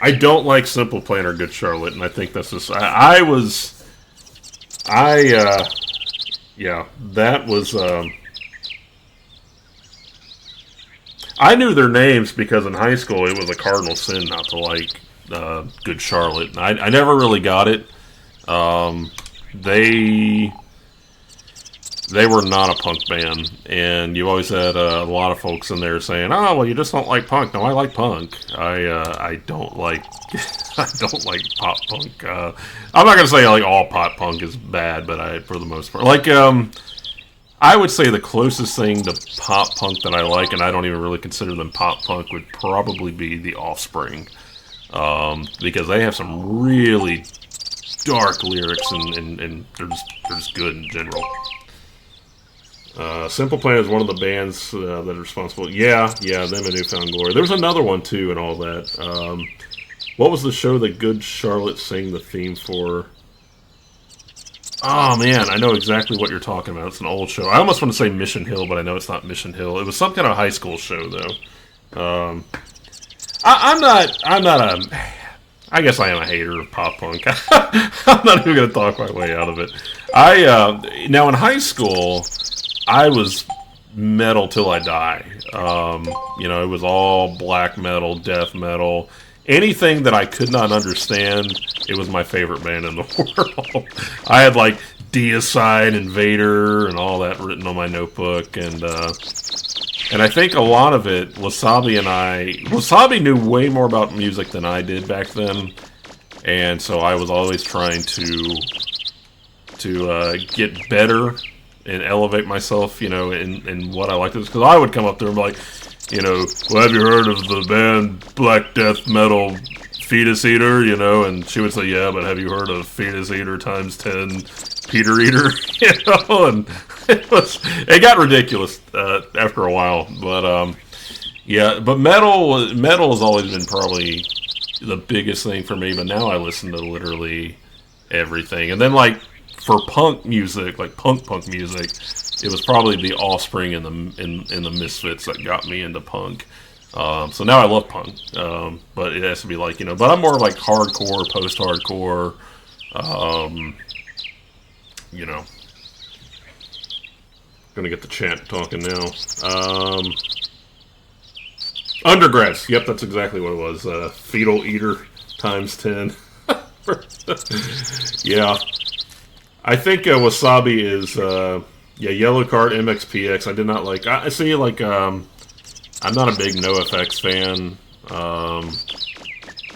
I don't like Simple Plan or Good Charlotte, and I think that's just... that was... I knew their names because in high school it was a cardinal sin not to like Good Charlotte. I never really got it. They were not a punk band, and you always had a lot of folks in there saying, "Oh, well, you just don't like punk." No, I like punk. I don't like I don't like pop punk. I'm not gonna say like all pop punk is bad, but for the most part, like I would say the closest thing to pop punk that I like, and I don't even really consider them pop punk, would probably be The Offspring, because they have some really dark lyrics and they're just good in general. Simple Plan is one of the bands that are responsible. Yeah, them and Newfound Glory. There's another one too, and all that. What was the show that Good Charlotte sang the theme for? Oh man, I know exactly what you're talking about. It's an old show. I almost want to say Mission Hill, but I know it's not Mission Hill. It was some kind of high school show though. I'm not a. I guess I am a hater of pop punk. I'm not even going to talk my way out of it. Now in high school, I was metal till I die. It was all black metal, death metal. Anything that I could not understand, it was my favorite band in the world. I had like Deicide and Vader and all that written on my notebook, and I think a lot of it, Wasabi knew way more about music than I did back then, and so I was always trying to get better and elevate myself, in what I liked. Because I would come up there and be like, well, have you heard of the band Black Death Metal Fetus Eater, and she would say, yeah, but have you heard of Fetus Eater times 10 Peter Eater, and it got ridiculous after a while, but but metal has always been probably the biggest thing for me, but now I listen to literally everything. And then like for punk music, like punk music, it was probably The Offspring and the Misfits that got me into punk. So now I love punk, but it has to be like, but I'm more like hardcore, post-hardcore, Gonna get the chat talking now. Undergrads, yep, that's exactly what it was. Fetal Eater times 10. Yeah. I think Wasabi is, Yellow Card, MXPX. I did not like, I see, like, I'm not a big NoFX fan.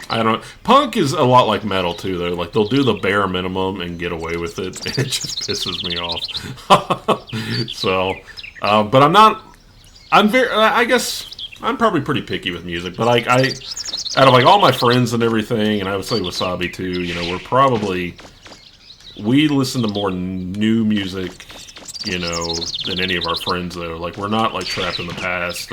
I don't. Punk is a lot like metal too, though. Like they'll do the bare minimum and get away with it, and it just pisses me off. So, but I'm not. I'm very. I guess I'm probably pretty picky with music, but like I out of like all my friends and everything, and I would say Wasabi too. We listen to more new music, than any of our friends though. Like we're not like trapped in the past.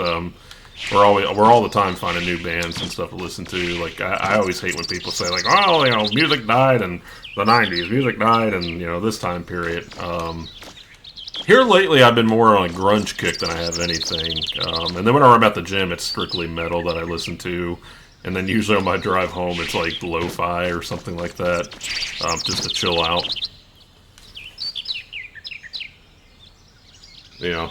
We're all the time finding new bands and stuff to listen to. Like I always hate when people say like, oh, music died in the '90s, music died in this time period. Here lately, I've been more on a grunge kick than I have anything. And then when I'm at the gym, it's strictly metal that I listen to. And then usually on my drive home, it's like lo-fi or something like that, just to chill out. You know.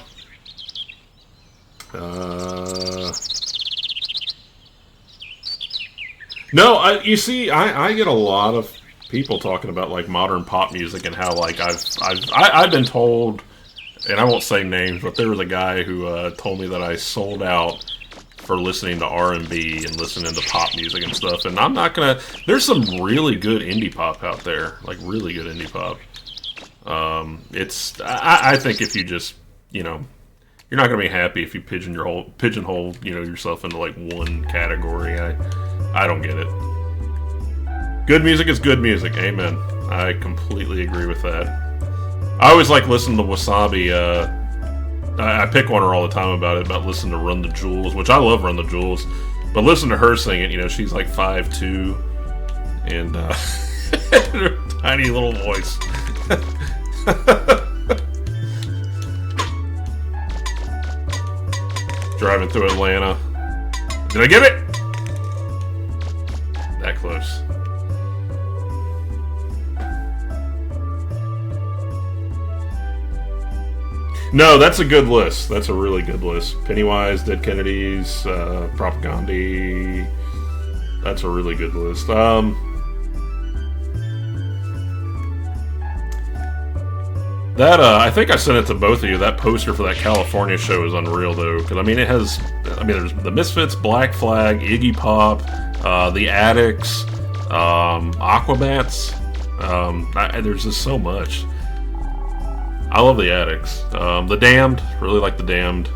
No, you see, I get a lot of people talking about like modern pop music and how like I've been told, and I won't say names, but there was a guy who told me that I sold out for listening to R&B and listening to pop music and stuff, and I'm not gonna. There's some really good indie pop out there, like really good indie pop. I think if you just, you know, you're not gonna be happy if you pigeonhole, you know, yourself into like one category. I don't get it. Good music is good music. Amen. I completely agree with that. I always like listening to Wasabi. I pick on her all the time about listening to Run the Jewels, which I love Run the Jewels. But listen to her sing it, you know, she's like 5'2", and her tiny little voice. Driving through Atlanta. Did I get it? That close. No, that's a good list. That's a really good list. Pennywise, Dead Kennedys, Propaganda. That's a really good list. I think I sent it to both of you. That poster for that California show is unreal, though. Because, I mean, there's the Misfits, Black Flag, Iggy Pop, The Addicts, Aquabats. There's just so much. I love The Addicts. The Damned. Really like The Damned.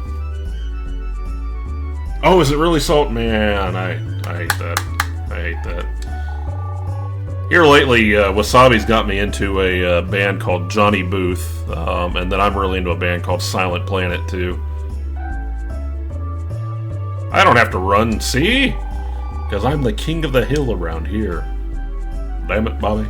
Oh, is it really Salt? Man, I hate that. I hate that. Here lately, Wasabi's got me into a band called Johnny Booth, and then I'm really into a band called Silent Planet, too. I don't have to run, see? Because I'm the king of the hill around here. Damn it, Bobby.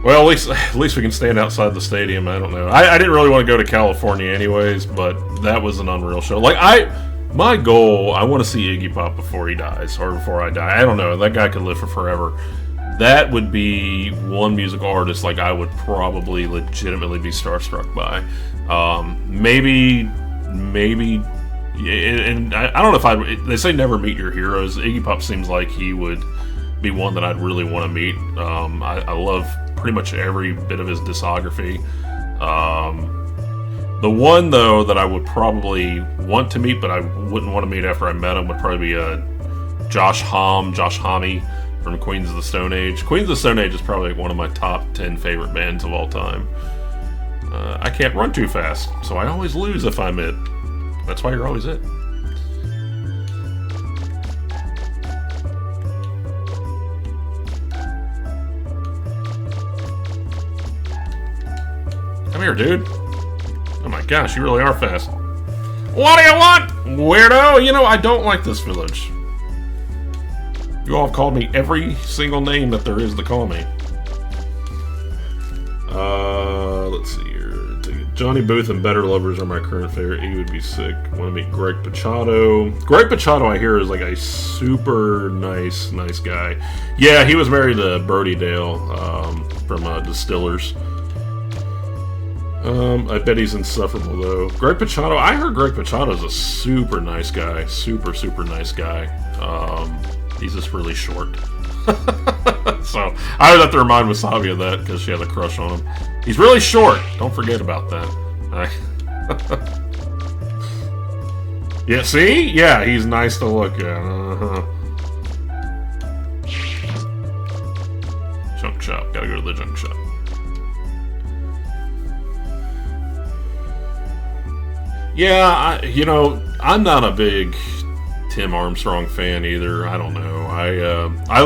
Well, at least we can stand outside the stadium. I don't know. I didn't really want to go to California anyways, but that was an unreal show. Like, my goal, I want to see Iggy Pop before he dies, or before I die. I don't know. That guy could live for forever. That would be one musical artist like I would probably legitimately be starstruck by. Maybe, and I don't know if they say never meet your heroes. Iggy Pop seems like he would be one that I'd really want to meet. I love pretty much every bit of his discography. The one, though, that I would probably want to meet, but I wouldn't want to meet after I met him, would probably be Josh Homme from Queens of the Stone Age. Queens of the Stone Age is probably one of my top 10 favorite bands of all time. I can't run too fast, so I always lose if I'm it. That's why you're always it. Come here, dude. Oh my gosh, you really are fast. What do you want, weirdo? You know, I don't like this village. You all have called me every single name that there is to call me. Let's see here. Johnny Booth and Better Lovers are my current favorite. He would be sick. Want to meet Greg Picciotto. Greg Picciotto, I hear, is like a super nice guy. Yeah, he was married to Brody Dale from Distillers. I bet he's insufferable, though. Greg Picciotto, I heard Greg Picciotto's a super nice guy. Super nice guy. He's just really short. So, I would have to remind Wasabi of that, because she had a crush on him. He's really short. Don't forget about that. Yeah, see? Yeah, he's nice to look at. Junk shop. Gotta go to the junk shop. Yeah, I'm not a big Tim Armstrong fan either. I don't know. I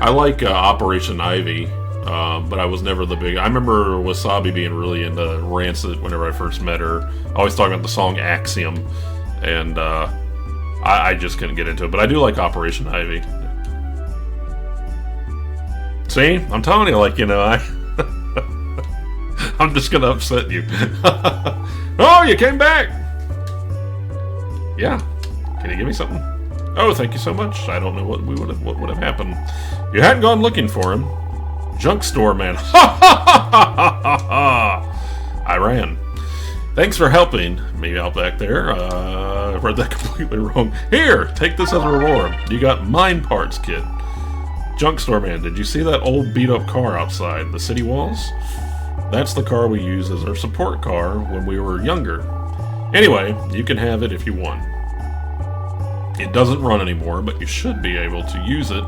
like Operation Ivy, but I was never the big. I remember Wasabi being really into Rancid whenever I first met her. Always talking about the song Axiom, and I just couldn't get into it. But I do like Operation Ivy. See? I'm telling you, like, you know, I'm just gonna upset you. Oh, you came back! Yeah. Can you give me something? Oh, thank you so much. I don't know what would have happened. You hadn't gone looking for him. Junk store man. Ha ha ha ha ha ha! I ran. Thanks for helping me out back there. I read that completely wrong. Here, take this as a reward. You got mine parts, kid. Junk store man, did you see that old beat-up car outside the city walls? That's the car we used as our support car when we were younger. Anyway, you can have it if you want. It doesn't run anymore, but you should be able to use it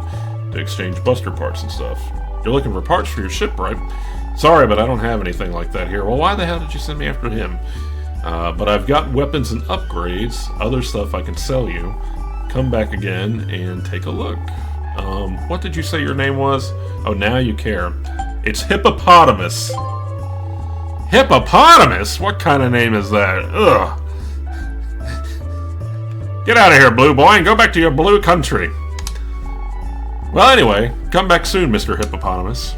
to exchange buster parts and stuff. You're looking for parts for your ship, right? Sorry, but I don't have anything like that here. Well, why the hell did you send me after him? But I've got weapons and upgrades, other stuff I can sell you. Come back again and take a look. What did you say your name was? Oh, now you care. It's Hippopotamus. Hippopotamus? What kind of name is that? Ugh. Get out of here, blue boy, and go back to your blue country. Well, anyway, come back soon, Mr. Hippopotamus.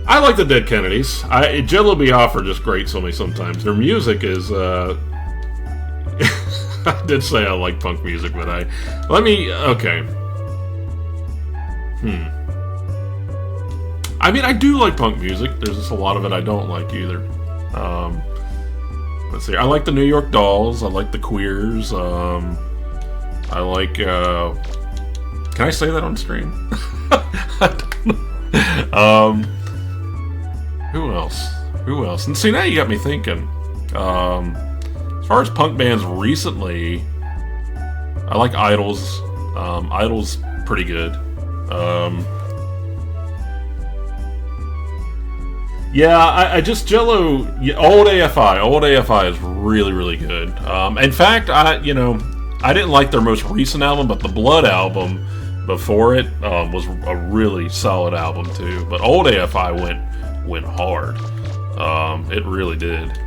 I like the Dead Kennedys. Jello Biafra just grates on me sometimes. Their music is, I did say I like punk music, but okay. I mean, I do like punk music. There's just a lot of it I don't like either. Let's see. I like the New York Dolls. I like the Queers. I like, can I say that on stream? Who else? Who else? And see, now you got me thinking. As far as punk bands recently, I like Idols. Idols pretty good. Yeah, I just Jello. Old AFI is really, really good. In fact, I didn't like their most recent album, but the Blood album before it was a really solid album too. But old AFI went hard. It really did.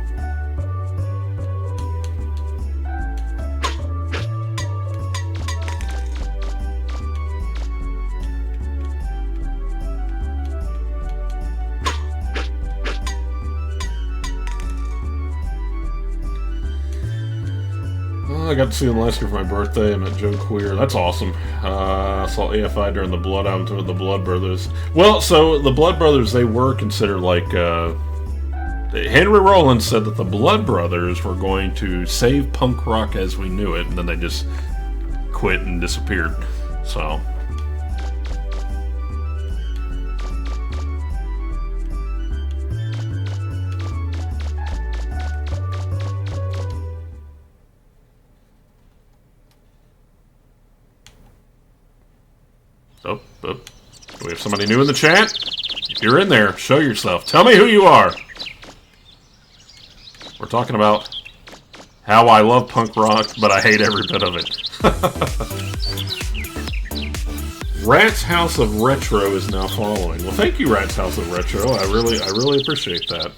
I got to see them last year for my birthday. I met Joe Queer. That's awesome. I saw AFI during the Blood album tour with the Blood Brothers. Well, so the Blood Brothers, they were considered like... Henry Rollins said that the Blood Brothers were going to save punk rock as we knew it, and then they just quit and disappeared. So... Oh, do we have somebody new in the chat? If you're in there, show yourself. Tell me who you are. We're talking about how I love punk rock, but I hate every bit of it. Rat's House of Retro is now following. Well, thank you, Rat's House of Retro. I really appreciate that.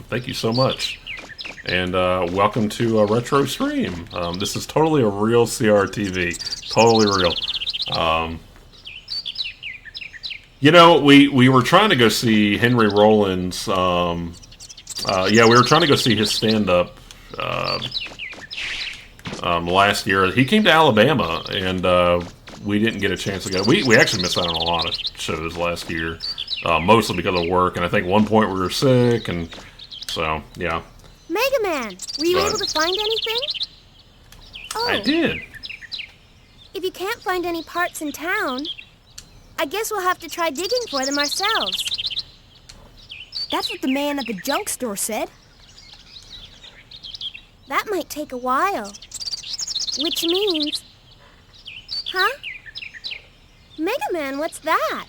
Thank you so much. And welcome to a retro stream. This is totally a real CRTV. Totally real. You know, we were trying to go see Henry Rollins. We were trying to go see his stand-up last year. He came to Alabama, and we didn't get a chance to go. We actually missed out on a lot of shows last year, mostly because of work. And I think at one point we were sick, and so, yeah. Mega Man, were you able to find anything? Oh. I did. If you can't find any parts in town, I guess we'll have to try digging for them ourselves. That's what the man at the junk store said. That might take a while. Which means... Huh? Mega Man, what's that?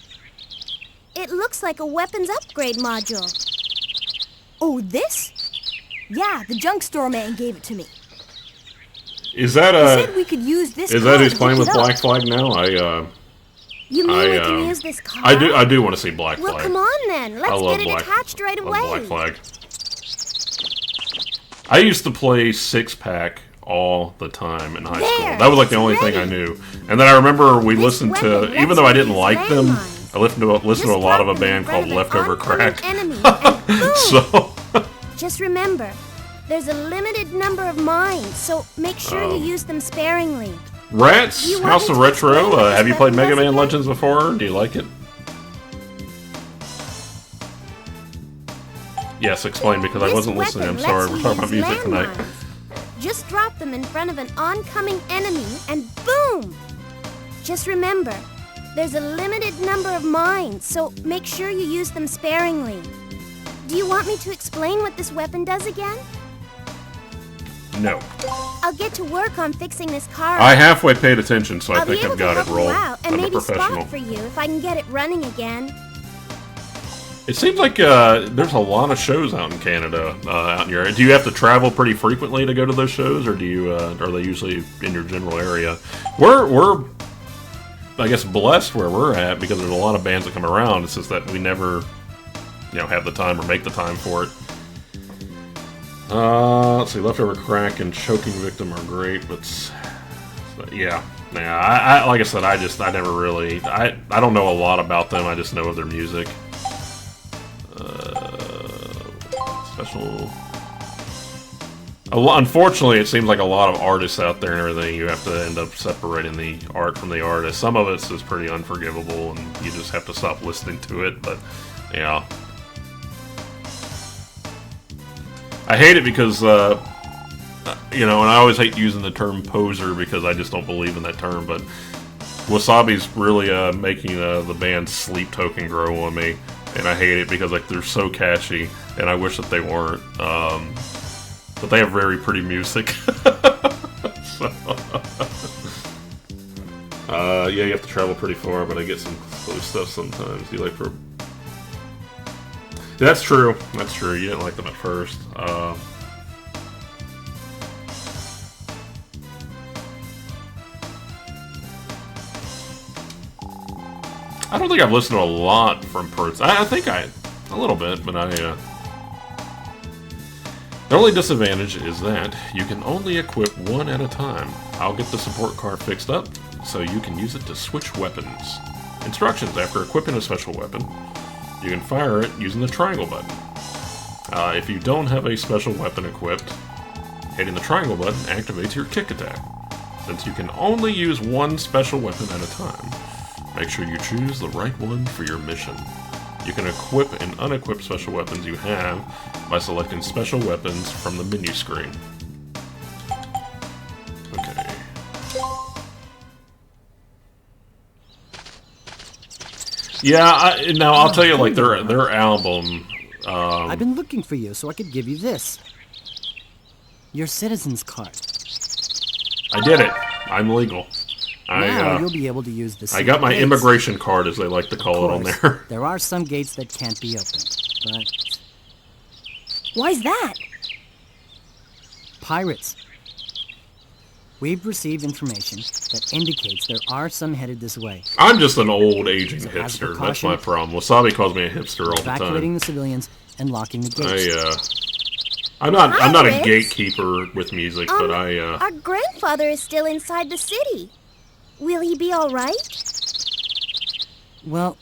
It looks like a weapons upgrade module. Oh, this? Yeah, the junk store man gave it to me. Is that He said we could use this. Is that who's playing with Black Flag now? You mean we can use this car? I do want to see Black Flag. Well, come on then. Let's get it attached right away. Black Flag. I used to play 6-pack all the time in high school. That was like the only thing I knew. And then I remember we listened to, even though I didn't like them, I listened to a lot of a band called Leftover Crack. So just remember, there's a limited number of mines, so make sure you use them sparingly. Rats, House of Retro. Have you played Mega Man Legends before? Do you like it? Yes, explain, because I wasn't listening. I'm sorry. We're talking about music tonight. Just drop them in front of an oncoming enemy, and boom! Just remember, there's a limited number of mines, so make sure you use them sparingly. Do you want me to explain what this weapon does again? No. I'll get to work on fixing this car. I halfway paid attention, so I think I've got it rolled. And I'm a maybe professional. spot for you if I can get it running again. It seems like there's a lot of shows out in Canada, out in your area. Do you have to travel pretty frequently to go to those shows, or do you? Are they usually in your general area? We're, I guess, blessed where we're at because there's a lot of bands that come around. It's just that we never, have the time or make the time for it. Let's see, Leftover Crack and Choking Victim are great, but yeah. I like I said, I never really, I don't know a lot about them. I just know of their music. Special. Unfortunately, it seems like a lot of artists out there and everything. You have to end up separating the art from the artist. Some of it's just pretty unforgivable, and you just have to stop listening to it. But yeah. I hate it because, and I always hate using the term poser because I just don't believe in that term, but Wasabi's really making the band Sleep Token grow on me, and I hate it because they're so catchy, and I wish that they weren't. But they have very pretty music. So, yeah, you have to travel pretty far, but I get some close stuff sometimes. You like for... That's true. That's true. You didn't like them at first. I don't think I've listened to a lot from Perts. I think a little bit, but the only disadvantage is that you can only equip one at a time. I'll get the support car fixed up so you can use it to switch weapons. Instructions: after equipping a special weapon, you can fire it using the triangle button. If you don't have a special weapon equipped, hitting the triangle button activates your kick attack. Since you can only use one special weapon at a time, make sure you choose the right one for your mission. You can equip and unequip special weapons you have by selecting special weapons from the menu screen. Okay. Yeah, now I'll tell you, like, their album... I've been looking for you so I could give you this. Your citizen's card. I did it. I'm legal. Now you'll be able to use the I got my immigration card, as they like to call it on there. There are some gates that can't be opened, but... Why's that? Pirates. We've received information that indicates there are some headed this way. I'm just an old, aging hipster. That's my problem. Wasabi calls me a hipster all the time. Evacuating the civilians and locking the gates. I'm not a gatekeeper with music, but Our grandfather is still inside the city. Will he be all right? Well,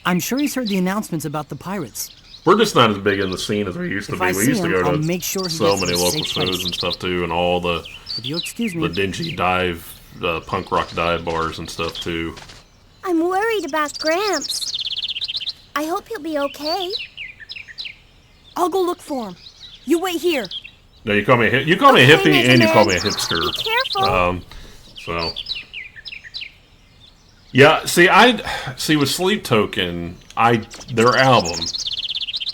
I'm sure he's heard the announcements about the pirates. We're just not as big in the scene as we used to be. We used to go to make sure so many local shows and stuff too, and all the dingy dive, punk rock dive bars and stuff too. I'm worried about Gramps. I hope he'll be okay. I'll go look for him. You wait here. No, you call me a hippie and you call me a hipster. Be careful. So. Yeah, see with Sleep Token, their album,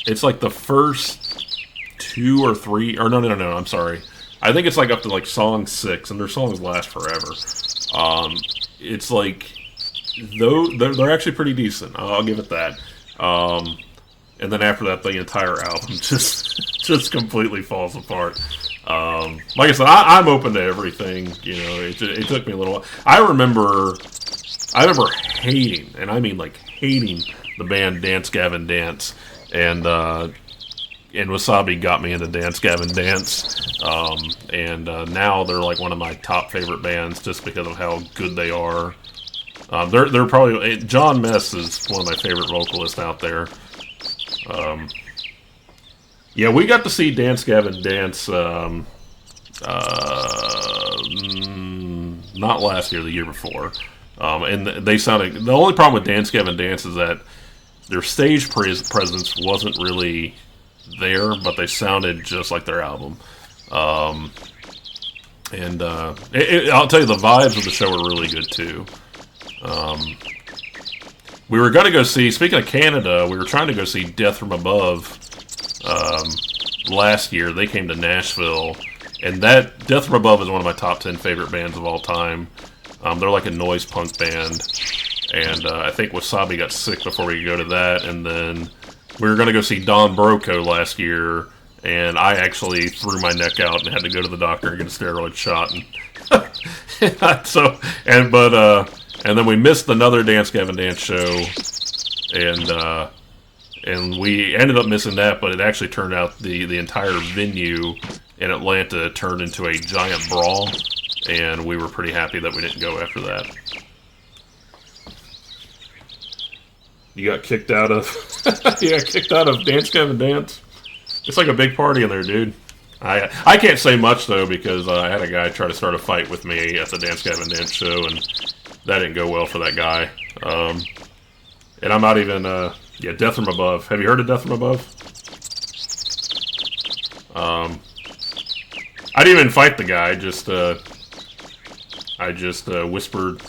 it's like the first 2 or 3, or no, I'm sorry. I think it's like up to like song 6, and their songs last forever. It's like, they're actually pretty decent. I'll give it that. And then after that, the entire album just completely falls apart. Like I said, I'm open to everything. It took me a little while. I remember hating, and I mean like hating, the band Dance Gavin Dance, and and Wasabi got me into Dance Gavin Dance, and now they're like one of my top favorite bands just because of how good they are. They're probably John Mess is one of my favorite vocalists out there. Yeah, we got to see Dance Gavin Dance not last year, the year before, and they sounded. The only problem with Dance Gavin Dance is that their stage presence wasn't really there, but they sounded just like their album. I'll tell you, the vibes of the show were really good too. We were going to go see, speaking of Canada, we were trying to go see Death From Above last year. They came to Nashville, and that Death From Above is one of my top 10 favorite bands of all time. They're like a noise punk band, and I think Wasabi got sick before we could go to that, and then we were going to go see Don Broco last year, and I actually threw my neck out and had to go to the doctor and get a steroid shot, and then we missed another Dance Gavin Dance show, and we ended up missing that, but it actually turned out the entire venue in Atlanta turned into a giant brawl, and we were pretty happy that we didn't go after that. You got kicked out of Dance Gavin Dance? It's like a big party in there, dude. I can't say much, though, because I had a guy try to start a fight with me at the Dance Gavin Dance show, and that didn't go well for that guy. And I'm not even, Death From Above. Have you heard of Death From Above? I didn't even fight the guy, I just whispered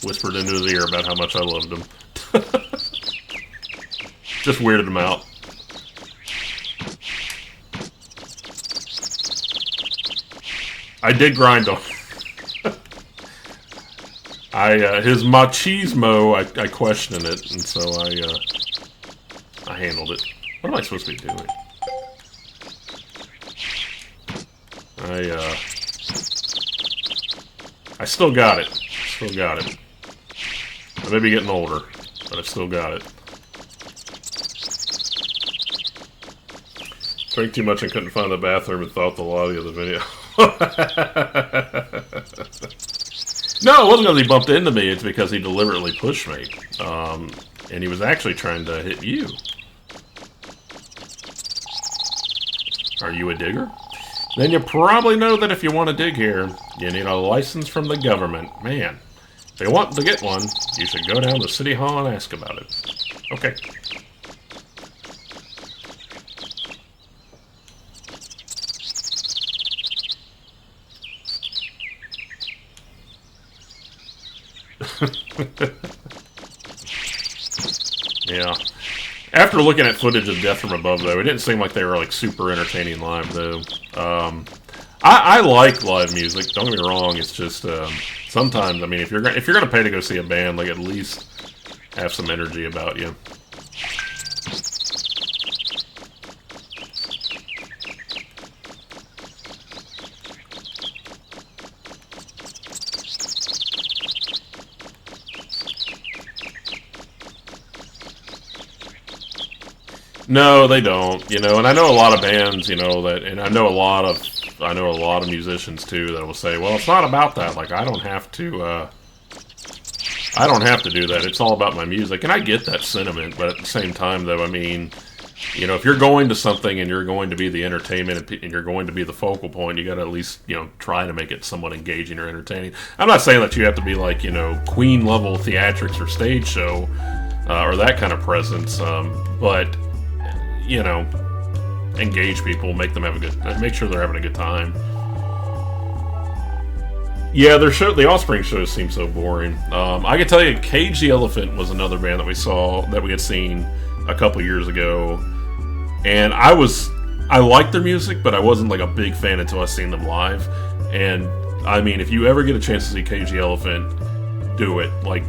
into his ear about how much I loved him. Just weirded him out. I did grind him. His machismo, I questioned it, and so I handled it. What am I supposed to be doing? I still got it. Still got it. I may be getting older, but I still got it. Drank too much and couldn't find the bathroom and thought the lobby of the video. No, it wasn't because he bumped into me, it's because he deliberately pushed me. And he was actually trying to hit you. Are you a digger? Then you probably know that if you want to dig here, you need a license from the government. Man, if you want to get one, you should go down to City Hall and ask about it. Okay. Yeah. After looking at footage of Death From Above, though, it didn't seem like they were like super entertaining live, though. I like live music. Don't get me wrong. It's just sometimes, I mean, if you're gonna pay to go see a band, like at least have some energy about you. No, they don't. You know, and I know a lot of bands, you know, that, and I know a lot of musicians too that will say, "Well, it's not about that. Like, I don't have to do that. It's all about my music." And I get that sentiment, but at the same time, though, I mean, you know, if you're going to something and you're going to be the entertainment and you're going to be the focal point, you got to at least, you know, try to make it somewhat engaging or entertaining. I'm not saying that you have to be like, you know, Queen level theatrics or stage show or that kind of presence, but you know, engage people, make them make sure they're having a good time. Yeah, the Offspring shows seem so boring. I can tell you, Cage the Elephant was another band that we had seen a couple years ago, and I liked their music, but I wasn't like a big fan until I seen them live. And I mean, if you ever get a chance to see Cage the Elephant, do it. Like,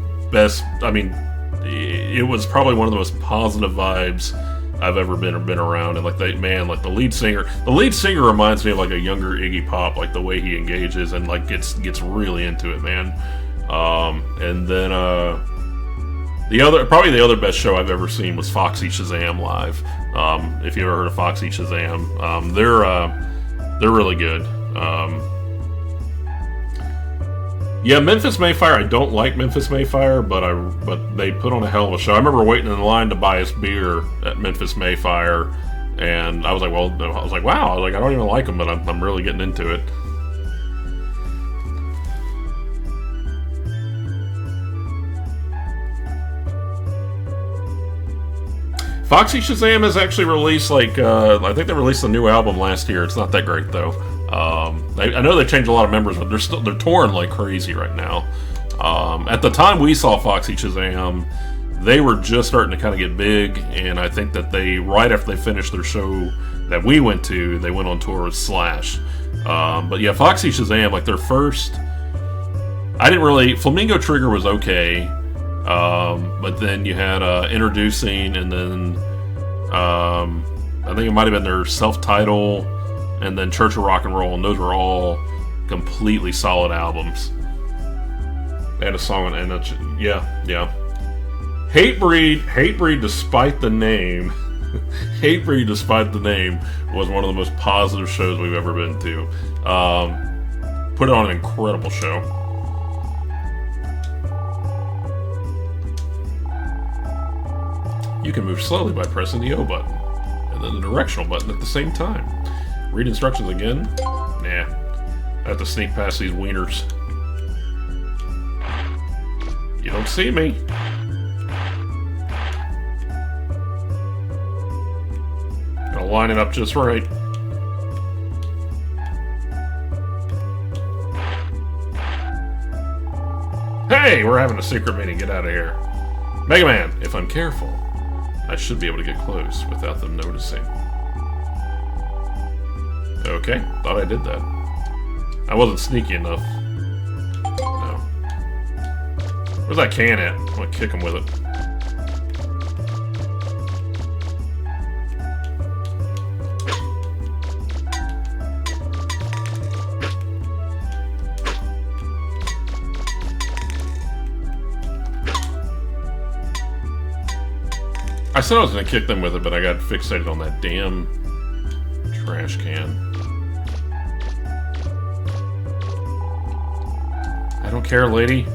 it was probably one of the most positive vibes I've ever been around, and like the lead singer reminds me of like a younger Iggy Pop, like the way he engages and like gets really into it, man. And then Probably the other best show I've ever seen was Foxy Shazam live. If you ever heard of Foxy Shazam, they're really good. Yeah, Memphis Mayfire. I don't like Memphis Mayfire, but they put on a hell of a show. I remember waiting in line to buy us beer at Memphis Mayfire, and I was like, wow. I was like, I don't even like them, but I'm really getting into it. Foxy Shazam has actually released, I think they released a new album last year. It's not that great, though. I know they changed a lot of members, but they're touring like crazy right now. At the time we saw Foxy Shazam, they were just starting to kind of get big, and I think that right after they finished their show that we went to, they went on tour with Slash. But yeah, Foxy Shazam, like their first... Flamingo Trigger was okay. But then you had Introducing, and then I think it might have been their self-title, and then Church of Rock and Roll, and those were all completely solid albums. They had a song, and yeah. Hatebreed, despite the name, Hatebreed, despite the name, was one of the most positive shows we've ever been to. Put on an incredible show. You can move slowly by pressing the O button, and then the directional button at the same time. Read instructions again? Nah. I have to sneak past these wieners. You don't see me. Gotta line it up just right. Hey, we're having a secret meeting. Get out of here. Mega Man, if I'm careful, I should be able to get close without them noticing. Okay, thought I did that. I wasn't sneaky enough. No. Where's that can at? I'm gonna kick him with it. I said I was going to kick them with it, but I got fixated on that damn trash can. I don't care, lady.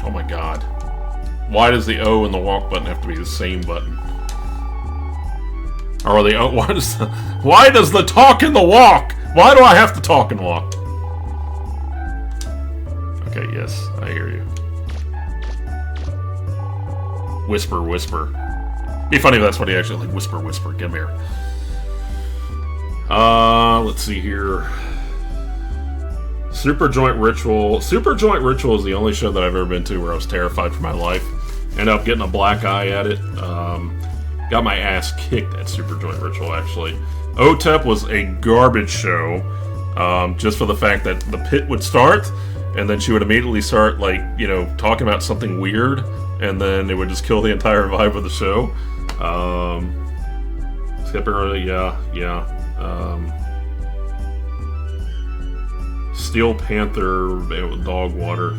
Oh my god. Why does the O and the walk button have to be the same button? Or are they? Why does the talk and the walk? Why do I have to talk and walk? Okay, yes, I hear you. Whisper, whisper. Be funny if that's what he actually like. Whisper, whisper. Get him here. Let's see here. Super Joint Ritual. Super Joint Ritual is the only show that I've ever been to where I was terrified for my life. Ended up getting a black eye at it. Got my ass kicked at Super Joint Ritual, actually. OTEP was a garbage show, just for the fact that the pit would start, and then she would immediately start, like, you know, talking about something weird, and then it would just kill the entire vibe of the show. Skipping early, yeah. Steel Panther, Dog Water.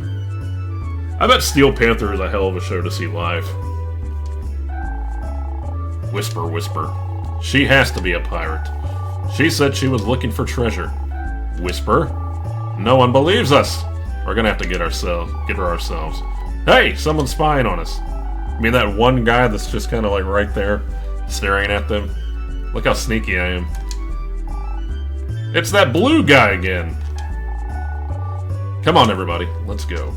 I bet Steel Panther is a hell of a show to see live. Whisper, whisper. She has to be a pirate. She said she was looking for treasure. Whisper. No one believes us. We're gonna have to get her ourselves. Hey, someone's spying on us. I mean that one guy that's just kind of like right there, staring at them. Look how sneaky I am. It's that blue guy again. Come on, everybody. Let's go.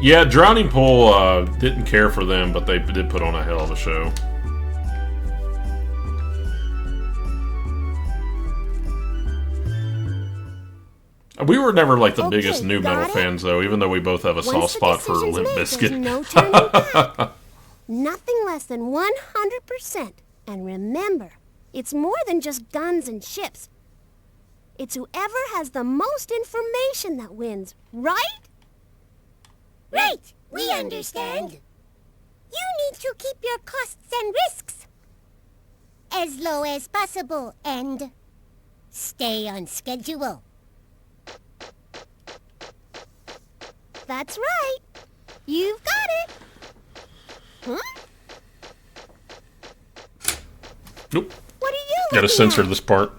Yeah, Drowning Pool didn't care for them, but they did put on a hell of a show. We were never like the biggest new metal fans, though, even though we both have a soft spot for Limp Bizkit. No turning back. Nothing less than 100%. And remember, it's more than just guns and ships. It's whoever has the most information that wins, right? Right, we understand. You need to keep your costs and risks as low as possible and stay on schedule. That's right. You've got it. Huh? Nope. What are you Gotta looking censor at? this part.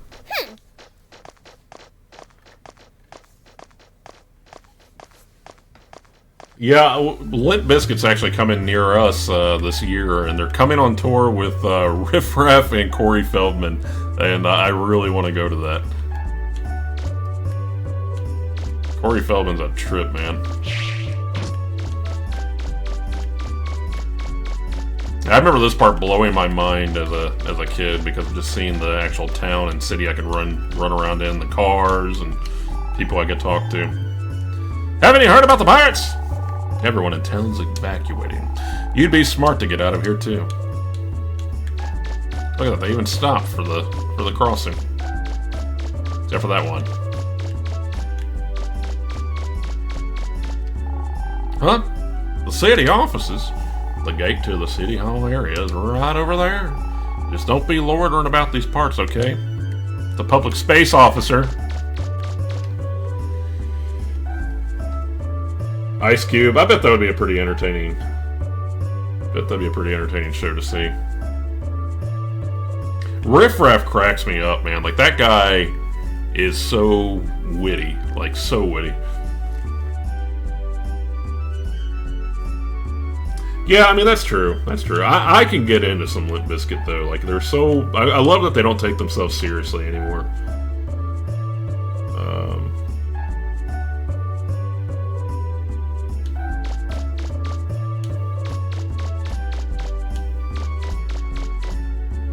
Yeah, Limp Bizkit's actually coming near us this year, and they're coming on tour with Riff Raff and Corey Feldman, and I really want to go to that. Corey Feldman's a trip, man. I remember this part blowing my mind as a kid because of just seeing the actual town and city I could run around in, the cars and people I could talk to. Haven't you heard about the pirates? Everyone in town's evacuating. You'd be smart to get out of here too. Look at that, they even stopped for the crossing. Except for that one. Huh? The city offices? The gate to the city hall area is right over there. Just don't be loitering about these parts, okay? The public space officer. Ice Cube. I bet that would be a pretty entertaining. Show to see. Riff Raff cracks me up, man. Like, that guy is so witty. Like, so witty. Yeah, I mean, that's true. That's true. I can get into some Limp Bizkit, though. Like, they're so... I love that they don't take themselves seriously anymore.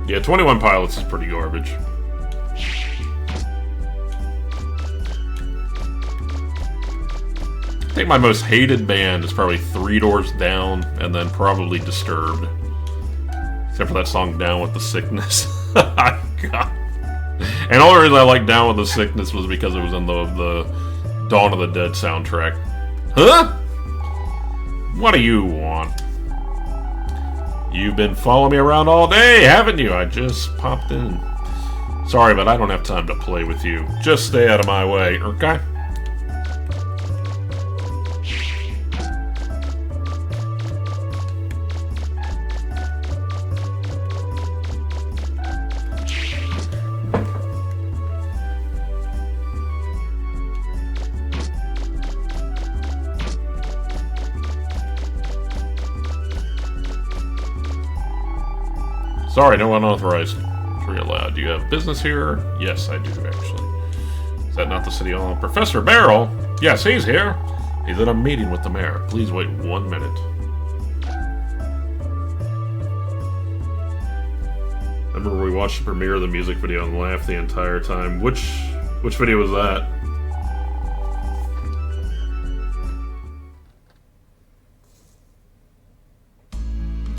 Yeah, 21 Pilots is pretty garbage. I think my most hated band is probably Three Doors Down, and then probably Disturbed. Except for that song Down with the Sickness. God. And the only reason I like Down with the Sickness was because it was in the Dawn of the Dead soundtrack. Huh? What do you want? You've been following me around all day, haven't you? I just popped in. Sorry, but I don't have time to play with you. Just stay out of my way, okay? Sorry, no unauthorized. Free allowed. Do you have business here? Yes, I do, actually. Is that not the city hall? Professor Barrel? Yes, he's here. He's at a meeting with the mayor. Please wait 1 minute. Remember we watched the premiere of the music video and laughed the entire time. Which video was that?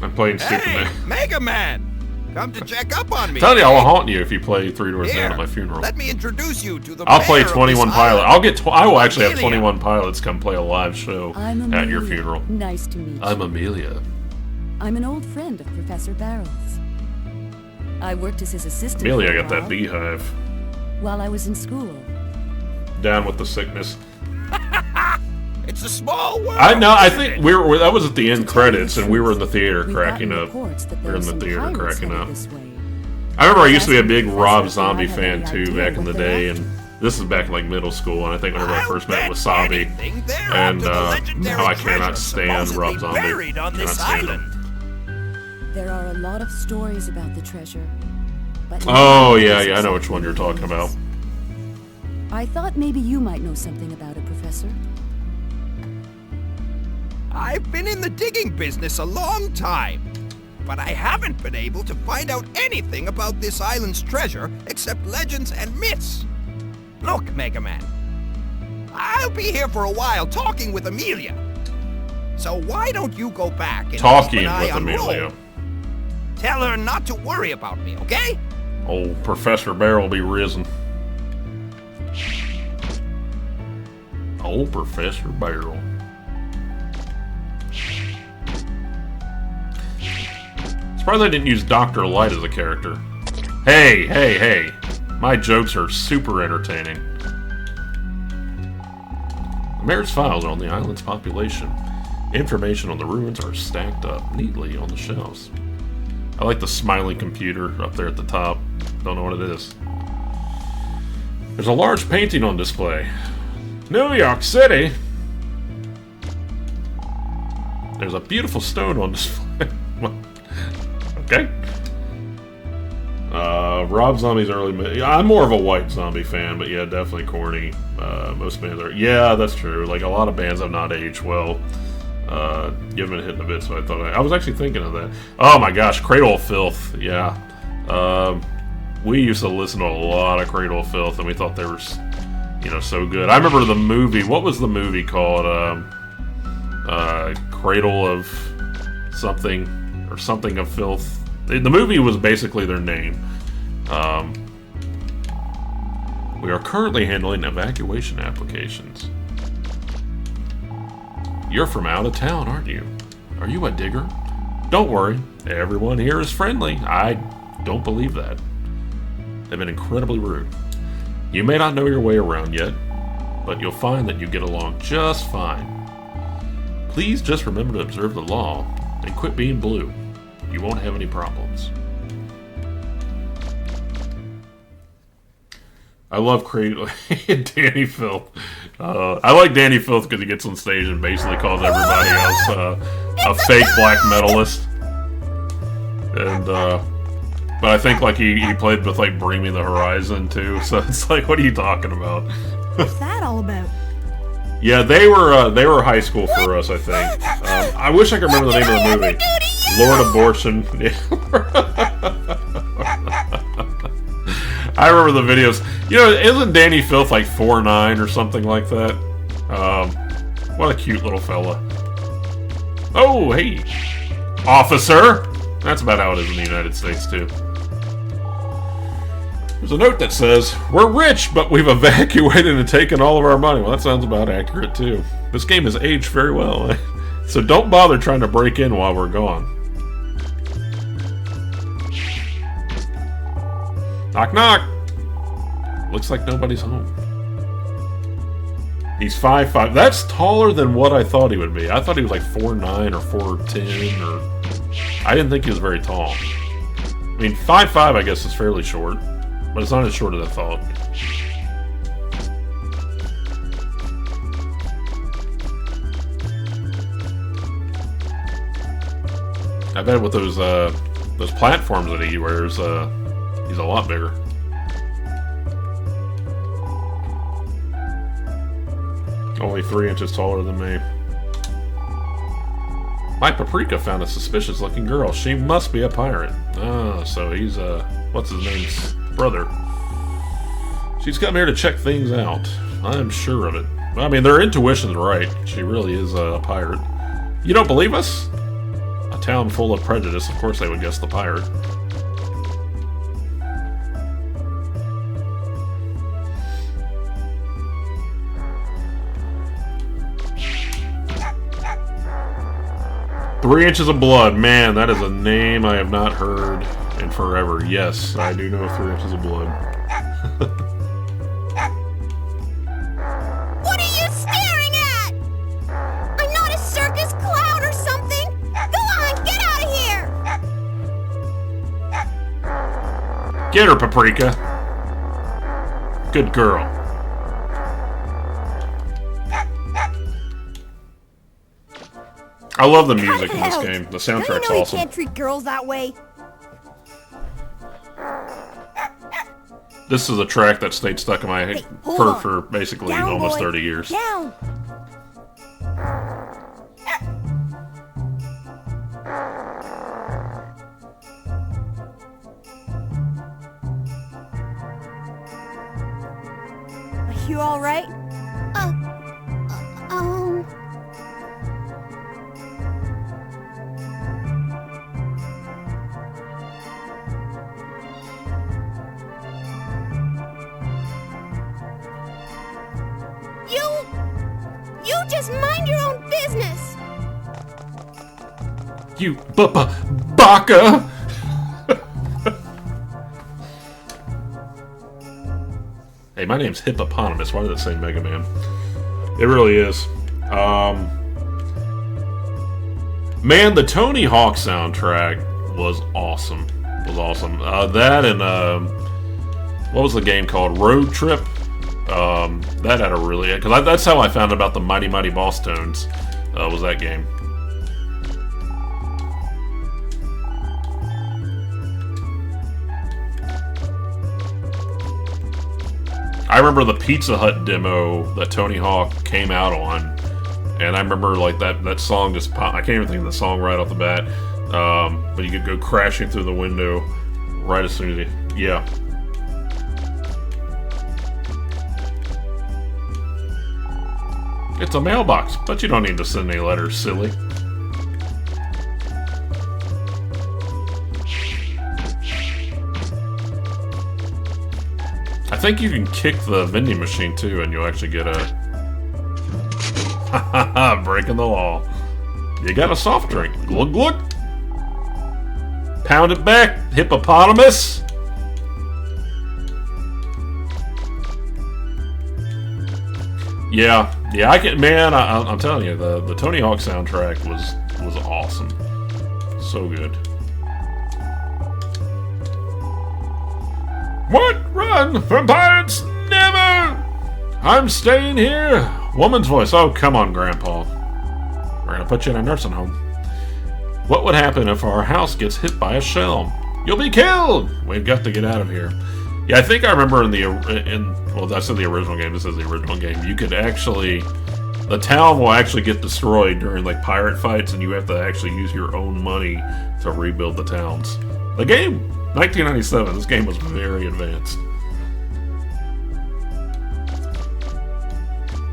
I'm playing Superman. Mega Man! Come to check up on me. Tell you, I'll haunt you if you play Three Doors Down at my funeral. Let me introduce you to the I'll play mayor of 21 this Pilots. island. I will actually have 21 Pilots come play a live show I'm at your Amelia. funeral. Nice to meet you. I'm Amelia. I'm an old friend of Professor Barrel's. I worked as his assistant Amelia for a got that while beehive. while I was in school. Down with the sickness. It's a small world. I know. I think that was at the end credits, and we were in the theater We've cracking gotten up. reports that We were there in are the some theater pirates cracking headed up. this way. I remember I used to be a big Professor Rob if Zombie I have fan any too idea back in what the they're day, after. and this is back in like middle school, and I think whenever I I'll first met bet Wasabi, anything they're and after the legendary how I cannot treasure stand supposedly Rob Zombie. buried on Cannot this stand island. him. There are a lot of stories about the treasure. But Oh yeah, I know which one you're talking about. I thought maybe you might know something about it, Professor. I've been in the digging business a long time, but I haven't been able to find out anything about this island's treasure except legends and myths. Look, Mega Man, I'll be here for a while talking with Amelia. So why don't you go back and Talking keep an eye with on Amelia. Rome? Tell her not to worry about me, okay? Old Professor Barrel will be risen. Old Professor Barrel. Surprised I didn't use Dr. Light as a character. Hey, hey, hey. My jokes are super entertaining. The mayor's files are on the island's population. Information on the ruins are stacked up neatly on the shelves. I like the smiling computer up there at the top. Don't know what it is. There's a large painting on display. New York City! There's a beautiful stone on display. Okay. Rob Zombie's early... I'm more of a White Zombie fan, but yeah, definitely corny. Most bands are... Yeah, that's true. Like, a lot of bands have not aged well. You haven't been hitting a bit, so I thought... I was actually thinking of that. Oh my gosh, Cradle of Filth. Yeah. We used to listen to a lot of Cradle of Filth, and we thought they were, you know, so good. I remember the movie... What was the movie called? Cradle of something... Or something of Filth. The movie was basically their name. We are currently handling evacuation applications. You're from out of town, aren't you? Are you a digger? Don't worry, everyone here is friendly. I don't believe that. They've been incredibly rude. You may not know your way around yet, but you'll find that you get along just fine. Please just remember to observe the law and quit being blue. You won't have any problems. I love Danny Filth. I like Danny Filth because he gets on stage and basically calls everybody else a fake black metalist. And but I think like he played with like Bring Me the Horizon too. So it's like, what are you talking about? What's that all about? Yeah, they were high school for us, I think. I wish I could remember the name of the movie. Lord Abortion. I remember the videos. You know, isn't Danny Filth like 4'9" or something like that? What a cute little fella. Oh, hey, officer. That's about how it is in the United States too. There's a note that says, "We're rich, but we've evacuated and taken all of our money." Well, that sounds about accurate too. This game has aged very well. So don't bother trying to break in while we're gone. Knock, knock. Looks like nobody's home. He's 5'5". That's taller than what I thought he would be. I thought he was like 4'9" or 4'10", or... I didn't think he was very tall. I mean, 5'5", I guess, is fairly short. But it's not as short as I thought. I bet with those platforms that he wears, he's a lot bigger. Only 3 inches taller than me. My Paprika found a suspicious-looking girl. She must be a pirate. Ah, so he's, what's his name's brother. She's come here to check things out. I'm sure of it. I mean, their intuition's right. She really is a pirate. You don't believe us? A town full of prejudice. Of course they would guess the pirate. "3 inches of blood." Man, that is a name I have not heard in forever. Yes, I do know 3 inches of blood. What are you staring at? I'm not a circus clown or something. Go on, get out of here. Get her, Paprika. Good girl. I love the music in this game. The soundtrack's you know awesome. You can't treat girls that way. This is a track that stayed stuck in my head for basically Down, almost boy. 30 years. Down. Are you all right? Just mind your own business. You baka! Hey, my name's Hippopotamus. Why did it say Mega Man? It really is. Man, the Tony Hawk soundtrack was awesome. That and what was the game called? Road Trip. That had a really, because that's how I found out about the Mighty Mighty Boss Tones. Was that game? I remember the Pizza Hut demo that Tony Hawk came out on, and I remember like that song just popped. I can't even think of the song right off the bat, but you could go crashing through the window right as soon as yeah. It's a mailbox, but you don't need to send any letters, silly. I think you can kick the vending machine too, and you'll actually get a breaking the law. You got a soft drink. Glug glug. Pound it back, hippopotamus. Yeah, I can. Man, I'm telling you, the Tony Hawk soundtrack was awesome. So good. What? Run from pirates? Never! I'm staying here. Woman's voice. Oh, come on, Grandpa. We're gonna put you in a nursing home. What would happen if our house gets hit by a shell? You'll be killed. We've got to get out of here. Yeah, I think I remember well, that's in the original game. This is the original game. You could actually, the town will actually get destroyed during like pirate fights, and you have to actually use your own money to rebuild the towns. The game, 1997. This game was very advanced.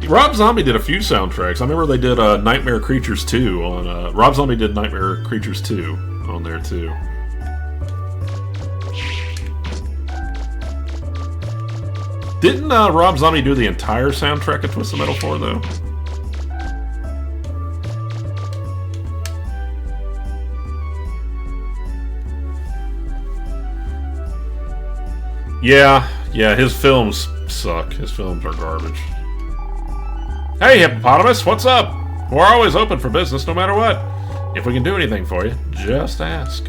Rob Zombie did a few soundtracks. I remember they did Nightmare Creatures 2 on. Rob Zombie did Nightmare Creatures 2 on there too. Didn't Rob Zombie do the entire soundtrack of Twisted Metal 4 though? Yeah, his films suck. His films are garbage. Hey, Hippopotamus, what's up? We're always open for business no matter what. If we can do anything for you, just ask.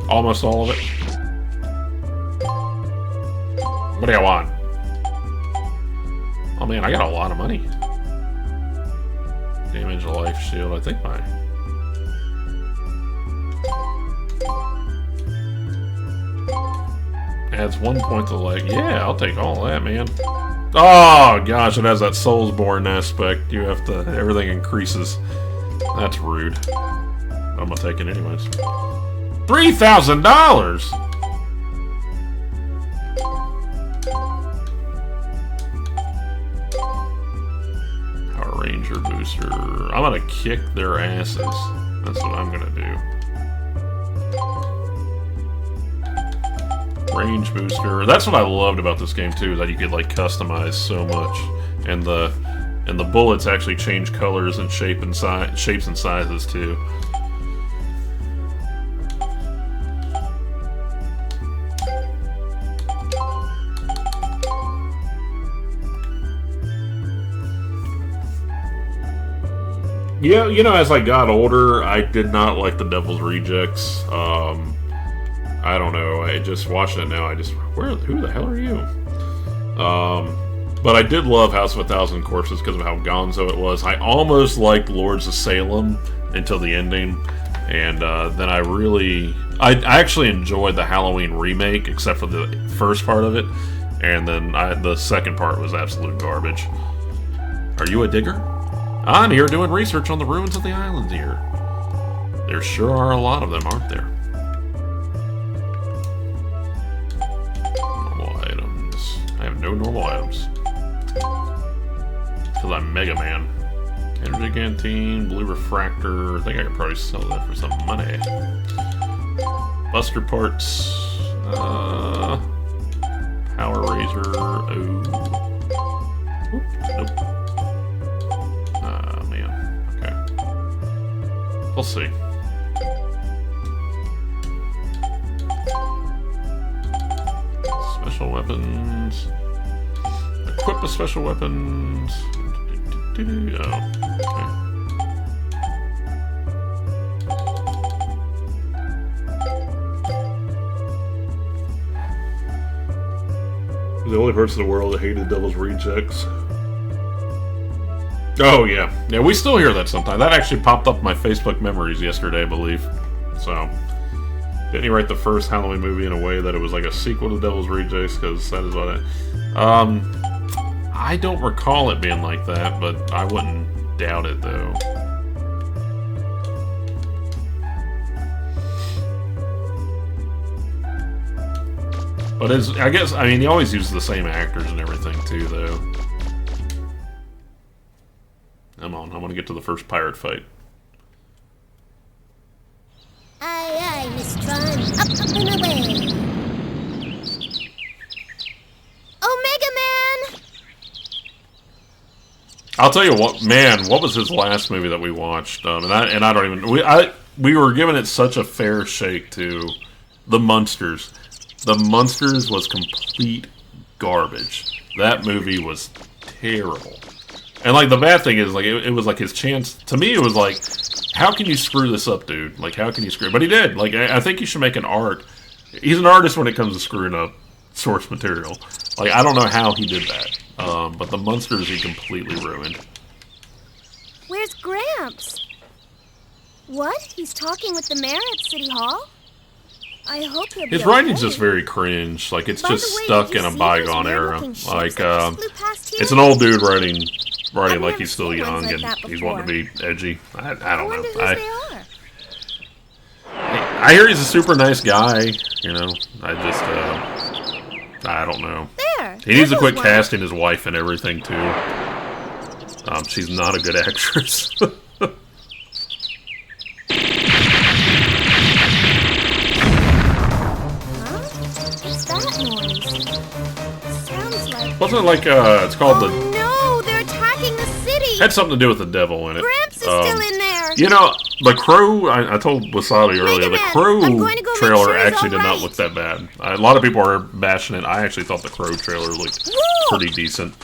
Almost all of it. What do you want? Oh man, I got a lot of money. Damage, life, shield, I think my... Adds 1 point to life. Yeah, I'll take all that, man. Oh gosh, it has that Soulsborne aspect. You have to, everything increases. That's rude. I'm gonna take it anyways. $3,000! Power Ranger booster. I'm gonna kick their asses. That's what I'm gonna do. Range booster. That's what I loved about this game too, is that you could like customize so much, and the bullets actually change colors and shapes and sizes too. Yeah, you know, as I got older, I did not like the Devil's Rejects. I don't know. I just watching it now. Who the hell are you? But I did love House of a Thousand Corpses because of how gonzo it was. I almost liked Lords of Salem until the ending, and then I actually enjoyed the Halloween remake, except for the first part of it, and then the second part was absolute garbage. Are you a digger? I'm here doing research on the ruins of the island here. There sure are a lot of them, aren't there? I have no normal items. Because I'm Mega Man. Energy Canteen, Blue Refractor. I think I could probably sell that for some money. Buster Parts. Power Razor. Oh. We'll see. Special weapons. Equip with special weapons. Oh, okay. The only parts of the world that hated Devil's Rejects. Oh, yeah. Yeah, we still hear that sometimes. That actually popped up in my Facebook memories yesterday, I believe. So, didn't he write the first Halloween movie in a way that it was like a sequel to Devil's Rejects? Because that is what I don't recall it being like that, but I wouldn't doubt it, though. But I guess, I mean, he always uses the same actors and everything, too, though. Come on, I want to get to the first pirate fight. Aye, aye, Miss Tron. Up and away. Omega Man! I'll tell you what, man, what was his last movie that we watched? And I don't even... We were giving it such a fair shake to The Munsters. The Munsters was complete garbage. That movie was terrible. And, like, the bad thing is, like, it was, like, his chance... To me, it was, like, how can you screw this up, dude? Like, how can you screw... But he did. Like, I think you should make an art. He's an artist when it comes to screwing up source material. Like, I don't know how he did that. But the Munsters he completely ruined. Where's Gramps? What? He's talking with the mayor at City Hall? I hope he'll be His writing's just very cringe. Like, it's just stuck in a bygone era. Like, it's an old dude writing like he's still young and he's wanting to be edgy. I don't know. I hear he's a super nice guy, you know. I don't know. He needs to quit casting his wife and everything, too. She's not a good actress. Wasn't it like, it's called the... No, they're attacking the city! Had something to do with the devil in it. Gramps is still in there! You know, the Crow, I told Wasabi earlier, the Crow trailer actually did not look that bad. A lot of people are bashing it. I actually thought the Crow trailer looked pretty decent.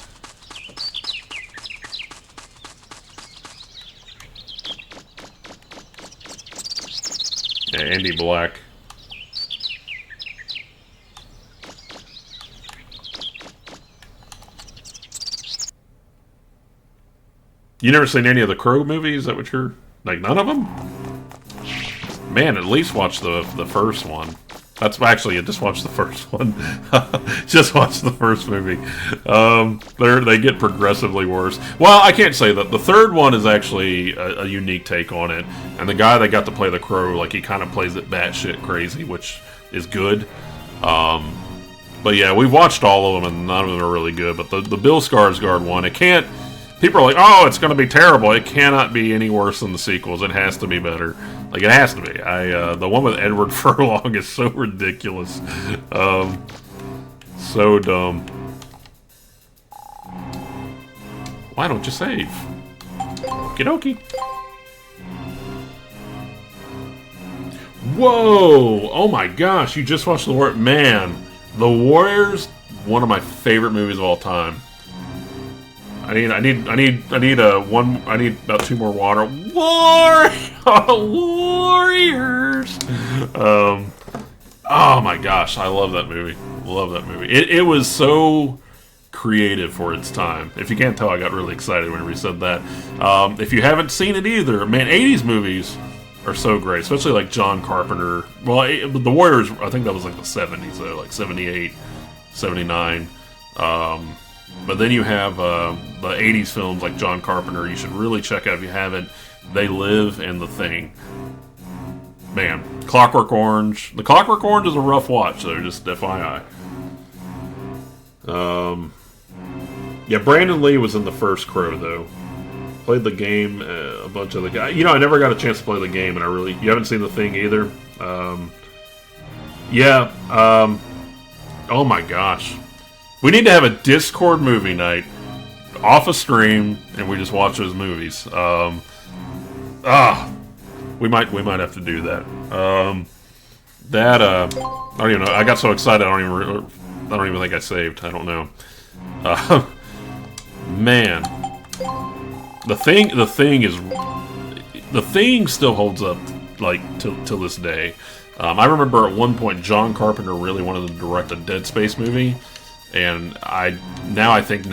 Yeah, Andy Black. You never seen any of the Crow movies? Is that what you're... Like, none of them? Man, at least watch the first one. That's actually, just watch the first one. Just watch the first movie. They get progressively worse. Well, I can't say that. The third one is actually a unique take on it. And the guy that got to play the Crow, like, he kind of plays it batshit crazy, which is good. But yeah, we've watched all of them, and none of them are really good. But the Bill Skarsgård one, it can't... People are like, oh, it's going to be terrible. It cannot be any worse than the sequels. It has to be better. Like, it has to be. The one with Edward Furlong is so ridiculous. So dumb. Why don't you save? Okie dokie. Whoa! Oh my gosh, you just watched The Warriors. Man, The Warriors, one of my favorite movies of all time. I need about 2 more water. Warriors! Oh my gosh, I love that movie. Love that movie. It was so creative for its time. If you can't tell, I got really excited whenever you said that. If you haven't seen it either, man, 80s movies are so great, especially like John Carpenter. Well, The Warriors, I think that was like the 70s, though, like 78, 79. But then you have the 80s films like John Carpenter. You should really check out if you haven't. They Live and The Thing. Man, Clockwork Orange. The Clockwork Orange is a rough watch, though, just FYI. Yeah, Brandon Lee was in the first Crow, though. Played the game, a bunch of the guys. You know, I never got a chance to play the game, and you haven't seen The Thing either. Oh my gosh. We need to have a Discord movie night off a stream, and we just watch those movies. we might have to do that. I don't even know. I got so excited. I don't even think I saved. I don't know. Man, the thing still holds up like till this day. I remember at one point John Carpenter really wanted to direct a Dead Space movie, and I think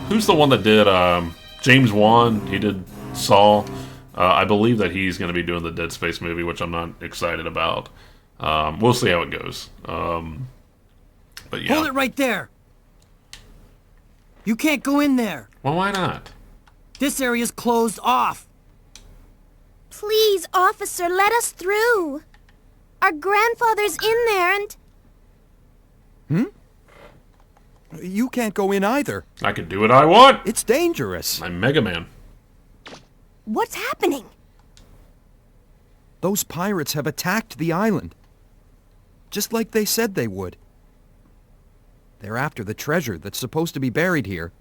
who's the one that did James Wan? He did Saw. I believe that he's going to be doing the Dead Space movie, which I'm not excited about. We'll see how it goes. But yeah. Hold it right there. You can't go in there. Well, why not? This area's closed off. Please, officer, let us through. Our grandfather's in there and... You can't go in either. I can do what I want. It's dangerous. I'm Mega Man. What's happening? Those pirates have attacked the island. Just like they said they would. They're after the treasure that's supposed to be buried here.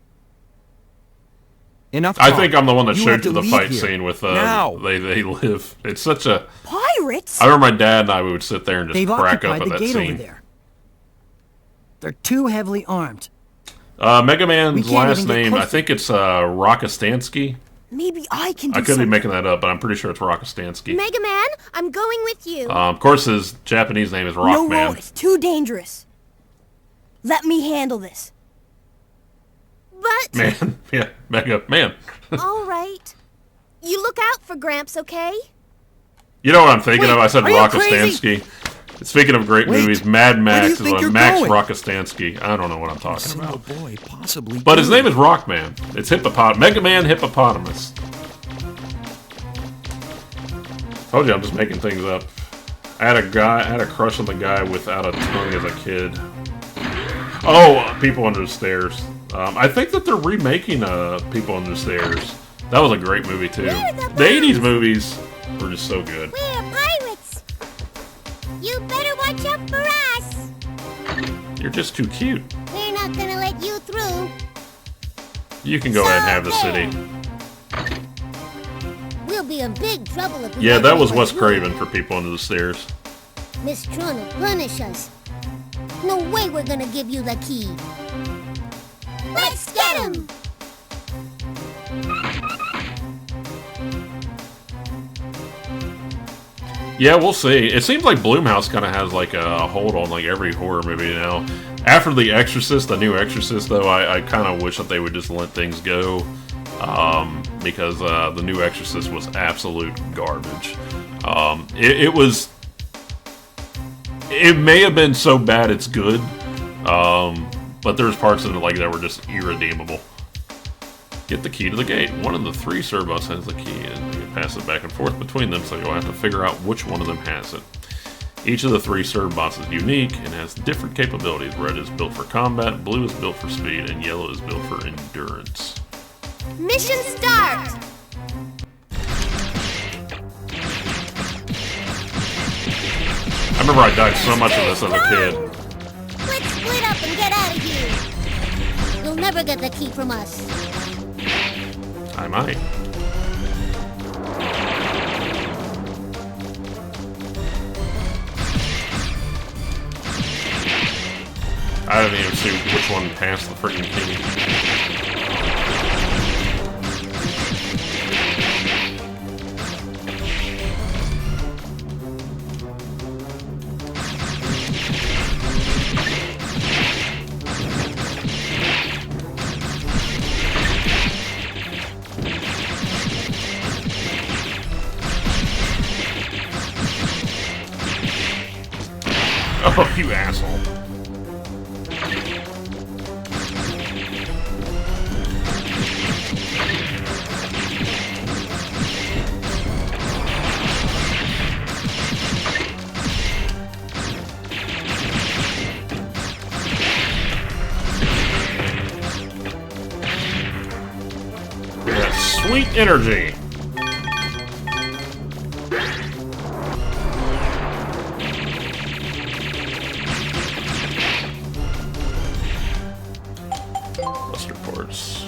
Enough talk. I think I'm the one that You showed have you to the leave fight here. scene with Now. they live. It's such a... Pirates? I remember my dad and I would sit there and just They've crack up occupied at the that gate scene. over there. They're too heavily armed. Mega We Man's can't last even get name, close I think it's Rockostansky. Maybe I can do I could be something. making that up, but I'm pretty sure it's Rockostansky. Mega Man, I'm going with you. Of course, his Japanese name is No, Rockman. it's too dangerous. Let me handle this. But... Man, yeah, Mega Man. All right. You look out for Gramps, okay? You know what I'm thinking Wait, of? I said are you Rockostansky. Speaking of great Wait, movies, Mad Max you is think with you're Max going? Rockostansky. I don't know what I'm talking Single about. boy, possibly. But his good. name is Rockman. It's Mega Man Hippopotamus. Told you I'm just making things up. I had a crush on the guy without a tongue as a kid. Oh, People Under the Stairs. I think that they're remaking People Under the Stairs. That was a great movie too. The 80s movies were just so good. We're pirates. You better watch out for us. You're just too cute. We're not gonna let you through. You can go ahead and have the city. We'll be in big trouble if we Yeah, let that was anyone Wes through. Craven for People Under the Stairs. Miss Tron will punish us. No way we're gonna give you the key. Let's get him! Yeah, we'll see. It seems like Blumhouse kind of has like a hold on like every horror movie now. After The Exorcist, the new Exorcist, though, I kind of wish that they would just let things go, because the new Exorcist was absolute garbage. It may have been so bad it's good, but there's parts in it like that were just irredeemable. Get the key to the gate. One of the three servos has the key, and you can pass it back and forth between them, so you'll have to figure out which one of them has it. Each of the three servos is unique and has different capabilities. Red is built for combat, blue is built for speed, and yellow is built for endurance. Mission start! I remember I died so much of this as a kid. Let's split up and get out of here. You'll never get the key from us. I might. I didn't even see which one passed the freaking key. Oh, you asshole. Yeah, sweet energy. Buster parts.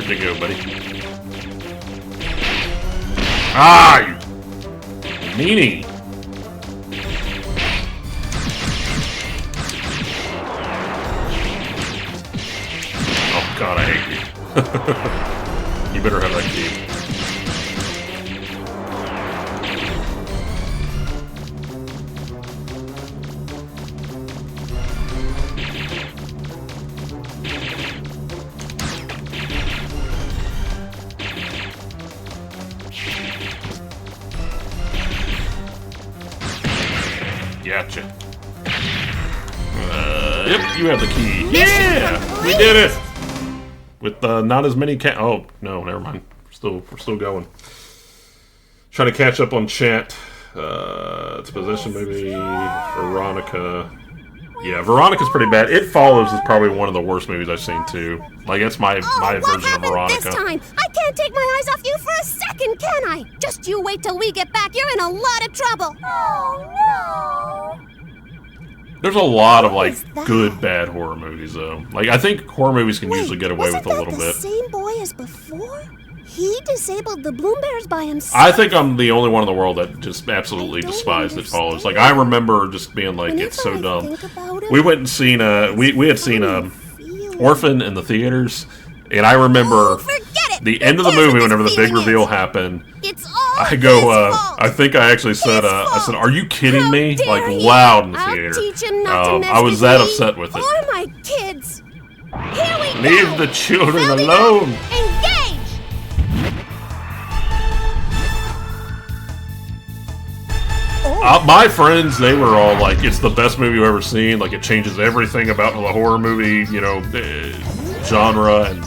Good to go, buddy. Ah, you meanie. Oh God, I hate you. You better have that key. Gotcha. Yep, you have the key. Yeah, we did it. With not as many oh no, never mind. We're still going. Trying to catch up on chat. It's possession maybe. Veronica. Yeah, Veronica's pretty bad. It Follows is probably one of the worst movies I've seen too. Like that's my version of Veronica. This time? I can't take my eyes off you for a second, can I? Just you wait till we get back. You're in a lot of trouble. Oh no. There's a lot of like good bad horror movies though. Like I think horror movies can usually get away with a little bit. Same boy as before? He disabled the Bloom Bears by himself. I think I'm the only one in the world that just absolutely despised It Follows. Like I remember just being like, it's so dumb. We went and seen we had seen Orphan in the theaters, and I remember the end of the movie whenever the big reveal happened. I go, I think I actually said, I said, "Are you kidding me?" Like loud in the theater. I was that upset with it. Or my kids. Here we Leave the children alone. Engage. My friends, they were all like, "It's the best movie you've ever seen. Like, it changes everything about the horror movie, you know, genre." And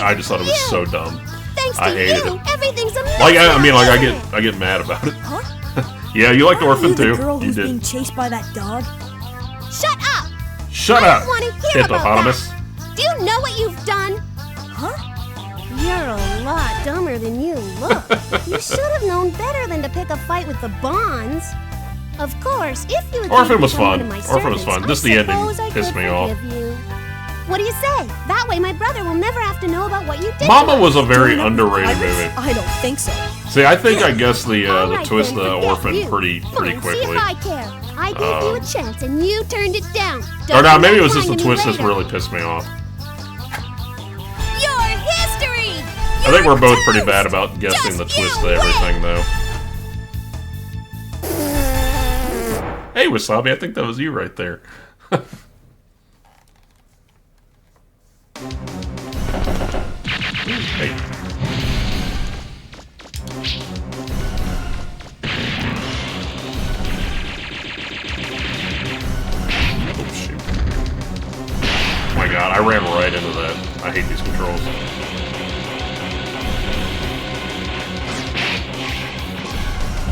I just thought it was so dumb. I hated it. Everything's amazing. Like, I get mad about it. Huh? Yeah, you liked Orphan too. The girl who's you being did. chased by that dog. Shut up. Shut I up. don't want to hear about Hippopotamus. that. Do you know what you've done? Huh? You're a lot dumber than you look. You should have known better than to pick a fight with the Bonds. Of course, if you agreed Orphan to was become one fun. of my Orphan was servants, fun. Just I the ending suppose I pissed could me off. forgive you. What do you say? That way my brother will never have to know about what you did. Mama was a very underrated movie. I don't think so. See, I think I guessed the Right, twist then, of forget Orphan you. pretty Fine, See quickly. if I care. I gave you a chance and you turned it down. Or no, Don't maybe it you was just the find twist any that's later. really pissed me off. Your history. I think we're both pretty bad about guessing the twist to everything, though. Hey, Wasabi, I think that was you right there. Hey. Oh, shoot. Oh my god, I ran right into that. I hate these controls.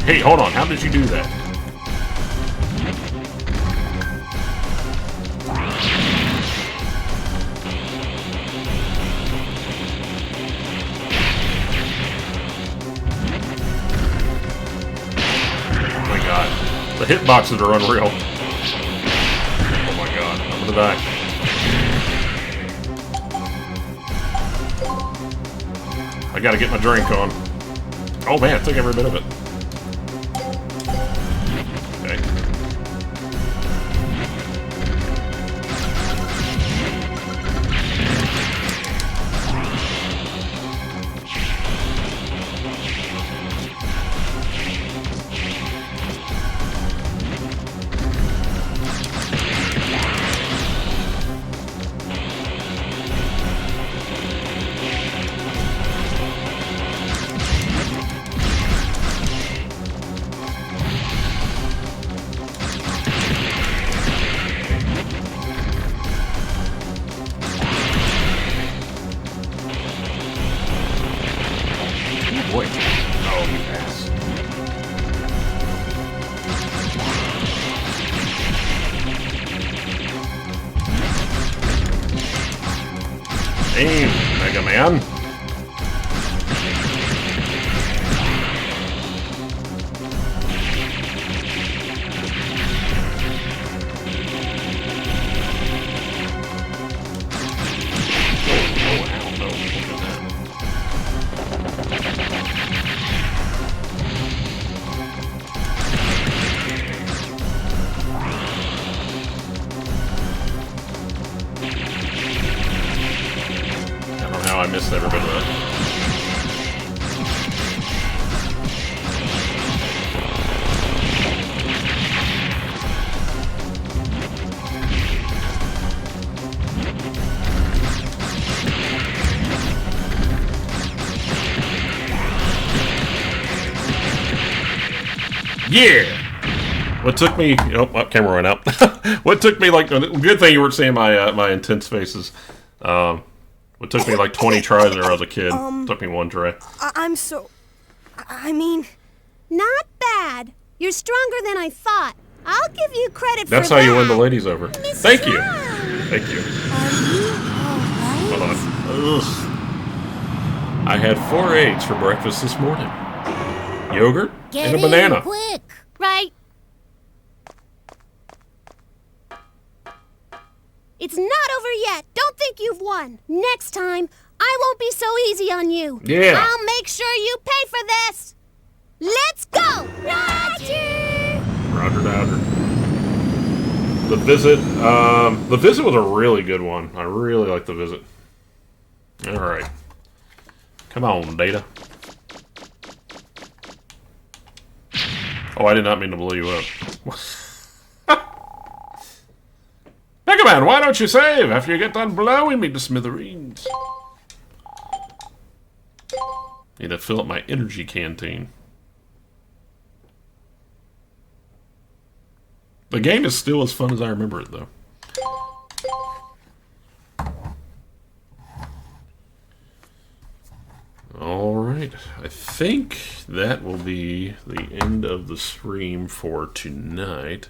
Hey, hold on. How did you do that? Oh my god. The hitboxes are unreal. Oh my god. I'm gonna die. I gotta get my drink on. Oh man, it took every bit of it. Okay. Boy. Oh, you ass. Hey, Mega Man. Oh, hell no. Don't do that. Just never been that. Yeah! What took me... Oh, my camera went out. What took me, like... Good thing you weren't seeing my my intense faces. What took me, like, 20 tries when I was a kid. Took me one try. I'm so... I mean... Not bad. You're stronger than I thought. I'll give you credit That's for how that. you win the ladies over. Thank you. Thank you. Hold on. Ugh. I had 4 eggs for breakfast this morning. Yogurt and a banana. Quick. Right. It's not over yet. Don't think you've won. Next time, I won't be so easy on you. Yeah. I'll make sure you pay for this. Let's go! Roger! Roger Dodger. The Visit was a really good one. I really like The Visit. Alright. Come on, Data. Oh, I did not mean to blow you up. Mega Man, why don't you save? After you get done blowing me to smithereens. Need to fill up my energy canteen. The game is still as fun as I remember it, though. Alright, I think that will be the end of the stream for tonight.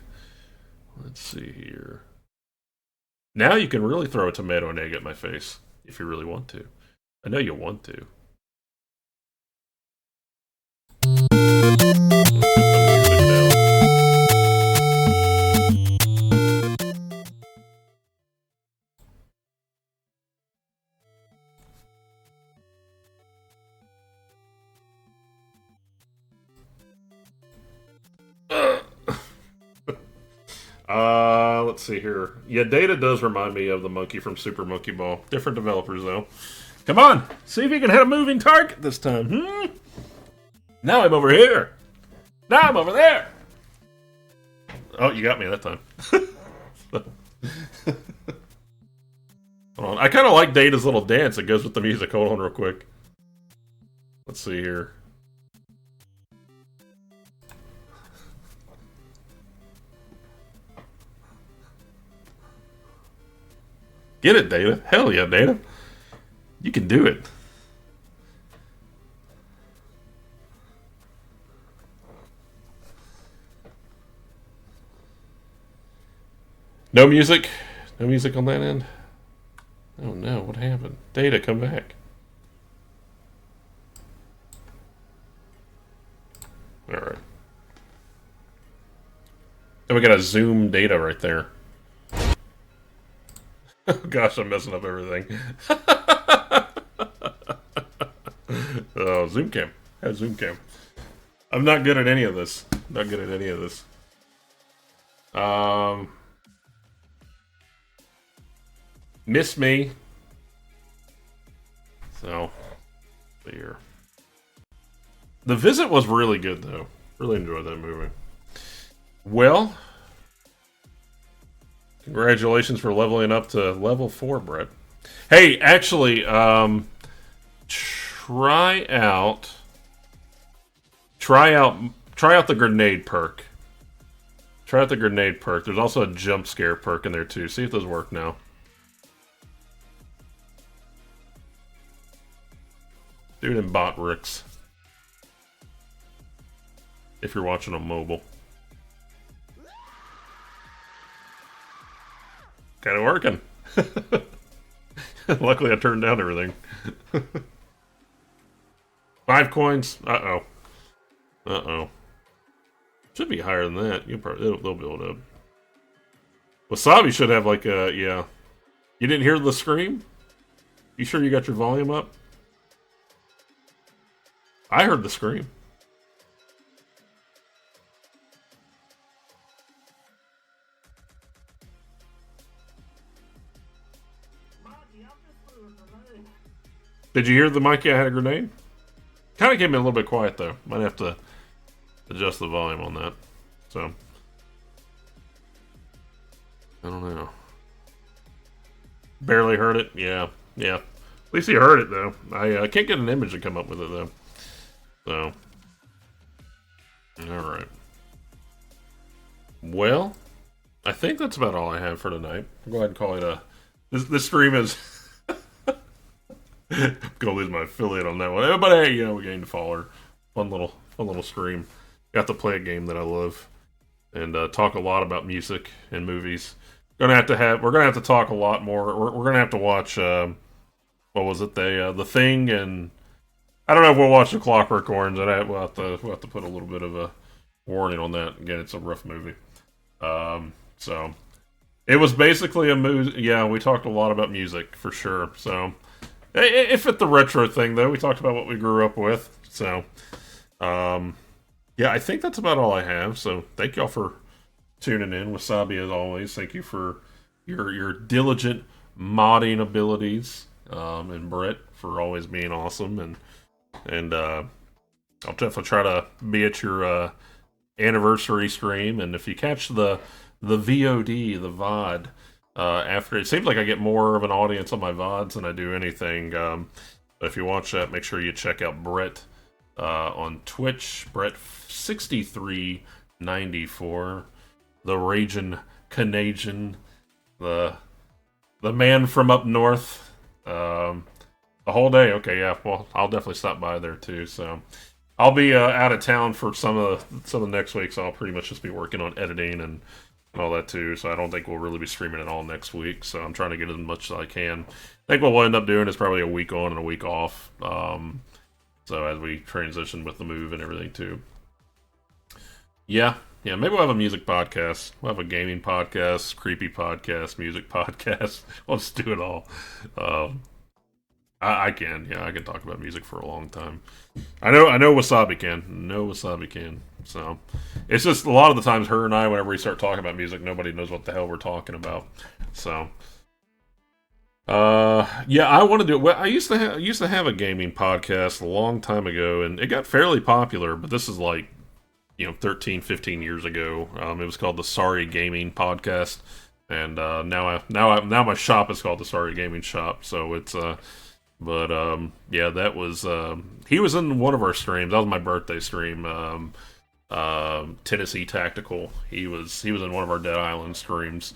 Let's see here. Now you can really throw a tomato and egg at my face, if you really want to. I know you want to. Let's see here. Yeah, Data does remind me of the monkey from Super Monkey Ball. Different developers, though. Come on! See if you can hit a moving target this time. Now I'm over here. Now I'm over there. Oh, you got me that time. Hold on. I kind of like Data's little dance. It goes with the music. Hold on real quick. Let's see here. Get it, Data. Hell yeah, Data. You can do it. No music? No music on that end? Oh no, what happened? Data, come back. Alright. And we got a zoom Data right there. Oh gosh, I'm messing up everything. Oh, zoom cam. I have zoom cam. I'm not good at any of this. Not good at any of this. Miss me. So, here. The Visit was really good, though. Really enjoyed that movie. Well, congratulations for leveling up to level 4, Brett. Hey, actually, try out the grenade perk. Try out the grenade perk. There's also a jump scare perk in there too. See if those work now. Do it in bot Ricks. If you're watching on mobile. Kind of working. Luckily I turned down everything. 5 coins. Uh-oh. Uh-oh. Should be higher than that. They'll build up. Wasabi should have like a, yeah. You didn't hear the scream? You sure you got your volume up? I heard the scream. Did you hear the Mikey? I had a grenade? Kind of came in a little bit quiet, though. Might have to adjust the volume on that. So, I don't know. Barely heard it? Yeah. At least you heard it, though. I can't get an image to come up with it, though. So, alright. Well, I think that's about all I have for tonight. I'll go ahead and call it a... This stream is... I'm gonna lose my affiliate on that one. But hey, we gained a follower. Fun little stream. Got to play a game that I love. And talk a lot about music and movies. We're gonna have to talk a lot more. We're gonna have to watch what was it? The Thing, and I don't know if we'll watch The Clockwork Orange. And we'll have to put a little bit of a warning on that. Again, it's a rough movie. So it was basically a movie. Yeah, we talked a lot about music for sure. So it fit the retro thing, though. We talked about what we grew up with. So yeah, I think that's about all I have. So thank y'all for tuning in. Wasabi, as always, thank you for your diligent modding abilities, and Brett for always being awesome, and I'll definitely try to be at your anniversary stream, and if you catch the VOD, the VOD, after, it seems like I get more of an audience on my VODs than I do anything, but if you watch that, make sure you check out Brett on Twitch, Brett6394, the Raging Canadian, the man from up north, the whole day. Okay, yeah, well, I'll definitely stop by there too. So I'll be out of town for some of next week, so I'll pretty much just be working on editing and all that too. So I don't think we'll really be streaming at all next week. So I'm trying to get as much as I can. I think what we'll end up doing is probably a week on and a week off. So as we transition with the move and everything too. Yeah, maybe we'll have a music podcast. We'll have a gaming podcast, creepy podcast, music podcast. We'll just do it all. I can talk about music for a long time. I know Wasabi can. So it's just a lot of the times her and I, whenever we start talking about music, nobody knows what the hell we're talking about. So yeah, I want to do it. Well, I used to have a gaming podcast a long time ago, and it got fairly popular, but this is like 13, 15 years ago. It was called the Sorry Gaming Podcast, and now my shop is called the Sorry Gaming Shop. So it's yeah, that was he was in one of our streams. That was my birthday stream. Tennessee Tactical. He was in one of our Dead Island streams,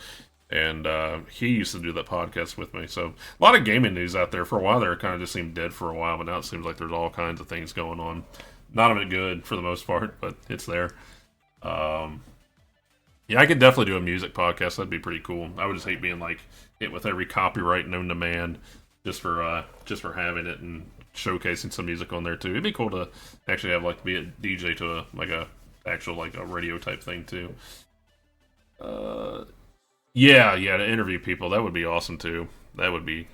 and he used to do that podcast with me. So a lot of gaming news out there. For a while there, it kind of just seemed dead for a while, but now it seems like there's all kinds of things going on. None of it good for the most part, but it's there. Yeah, I could definitely do a music podcast. That'd be pretty cool. I would just hate being like hit with every copyright known to man just for having it and showcasing some music on there too. It'd be cool to actually have be a DJ to a actual radio type thing too. Yeah, to interview people, that would be awesome too. That would be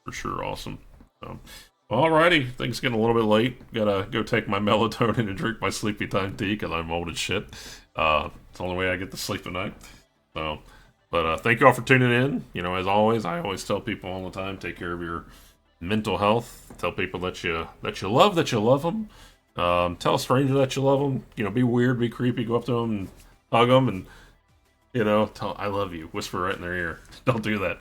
for sure awesome. So, alrighty, things getting a little bit late. Gotta go take my melatonin and drink my sleepy time tea because I'm old as shit. It's the only way I get to sleep at night. So, but thank you all for tuning in. As always, I always tell people all the time, take care of your mental health. Tell people that you love them. Tell a stranger that you love them. Be weird, be creepy, go up to them and hug them, and tell I love you. Whisper right in their ear. Don't do that.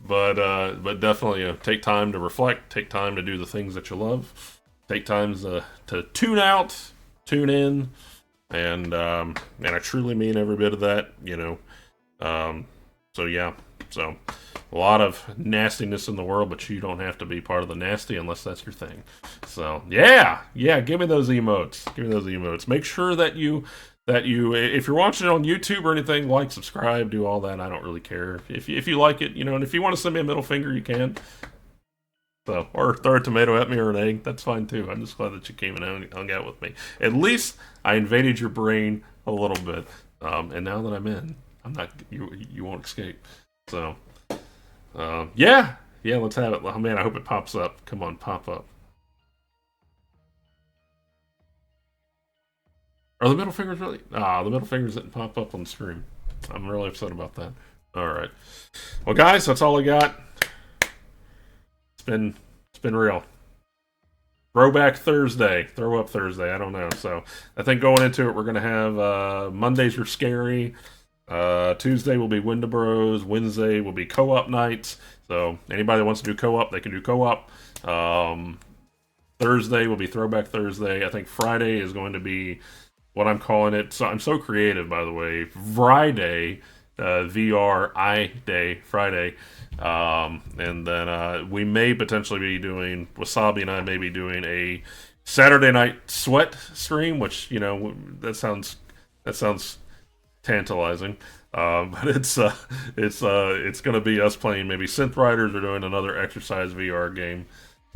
But definitely take time to reflect. Take time to do the things that you love. Take time to tune out, tune in, and I truly mean every bit of that. So yeah. So a lot of nastiness in the world, but you don't have to be part of the nasty unless that's your thing. So yeah, give me those emotes. Make sure that you if you're watching it on YouTube or anything, like, subscribe, do all that. I don't really care if you like it, and if you want to send me a middle finger, you can. So, or throw a tomato at me or an egg, that's fine too. I'm just glad that you came and hung out with me. At least I invaded your brain a little bit, and now that I'm in, I'm not. You won't escape. So, yeah, let's have it. Oh, man, I hope it pops up. Come on, pop up. Are the middle fingers really? The middle fingers didn't pop up on the screen. I'm really upset about that. All right. Well, guys, that's all I got. It's been It's been real. Throwback Thursday. Throw up Thursday. I don't know. So I think going into it, we're going to have Mondays are scary. Tuesday will be Window Bros. Wednesday will be co-op nights. So anybody that wants to do co-op, they can do co-op. Thursday will be Throwback Thursday. I think Friday is going to be what I'm calling it. So I'm so creative, by the way. Friday, VR I Day, Friday. And then we may potentially be doing, Wasabi and I may be doing a Saturday night sweat stream, which, you know, that sounds tantalizing. But it's going to be us playing maybe Synth Riders or doing another exercise VR game.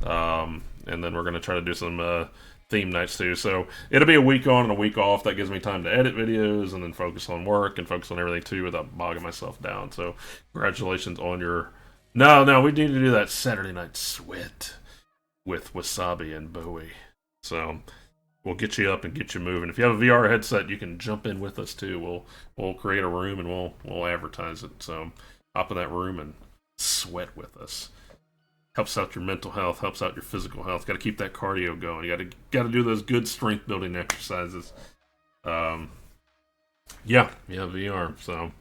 And then we're going to try to do some theme nights too. So it'll be a week on and a week off. That gives me time to edit videos and then focus on work and focus on everything too without bogging myself down. So congratulations on your... No, we need to do that Saturday night sweat with Wasabi and Bowie. So we'll get you up and get you moving. If you have a VR headset, you can jump in with us too. We'll create a room and we'll advertise it. So hop in that room and sweat with us. Helps out your mental health, helps out your physical health. Got to keep that cardio going. You got to do those good strength building exercises. Yeah, VR. So,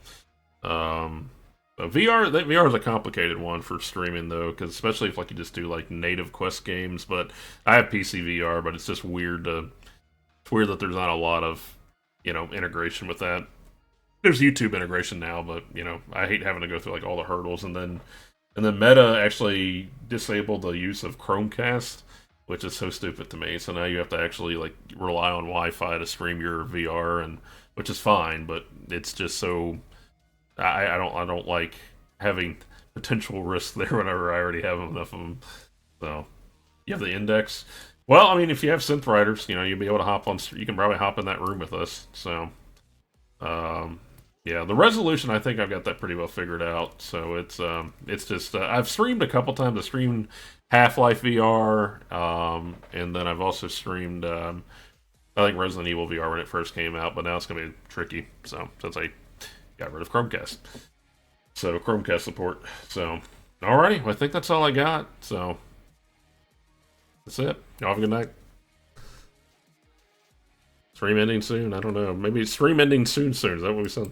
VR is a complicated one for streaming though, because especially if like you just do like native Quest games. But I have PC VR, but it's just weird that there's not a lot of, you know, integration with that. There's YouTube integration now, but you know, I hate having to go through like all the hurdles and then Meta actually disabled the use of Chromecast, which is so stupid to me. So now you have to actually like rely on Wi-Fi to stream your VR, and which is fine, but it's just so I don't like having potential risks there whenever I already have enough of them. So you have the Index. Well, I mean, if you have Synth Riders, you know, you'll be able to hop on. You can probably hop in that room with us. So. Yeah, the resolution, I think I've got that pretty well figured out. So it's just I've streamed a couple times. I streamed Half-Life VR, and then I've also streamed I think Resident Evil VR when it first came out, but now it's gonna be tricky. So since I got rid of Chromecast, so Chromecast support. So alrighty, well, I think that's all I got. So that's it. Y'all have a good night. Stream ending soon? I don't know. Maybe stream ending soon. Is that what we said?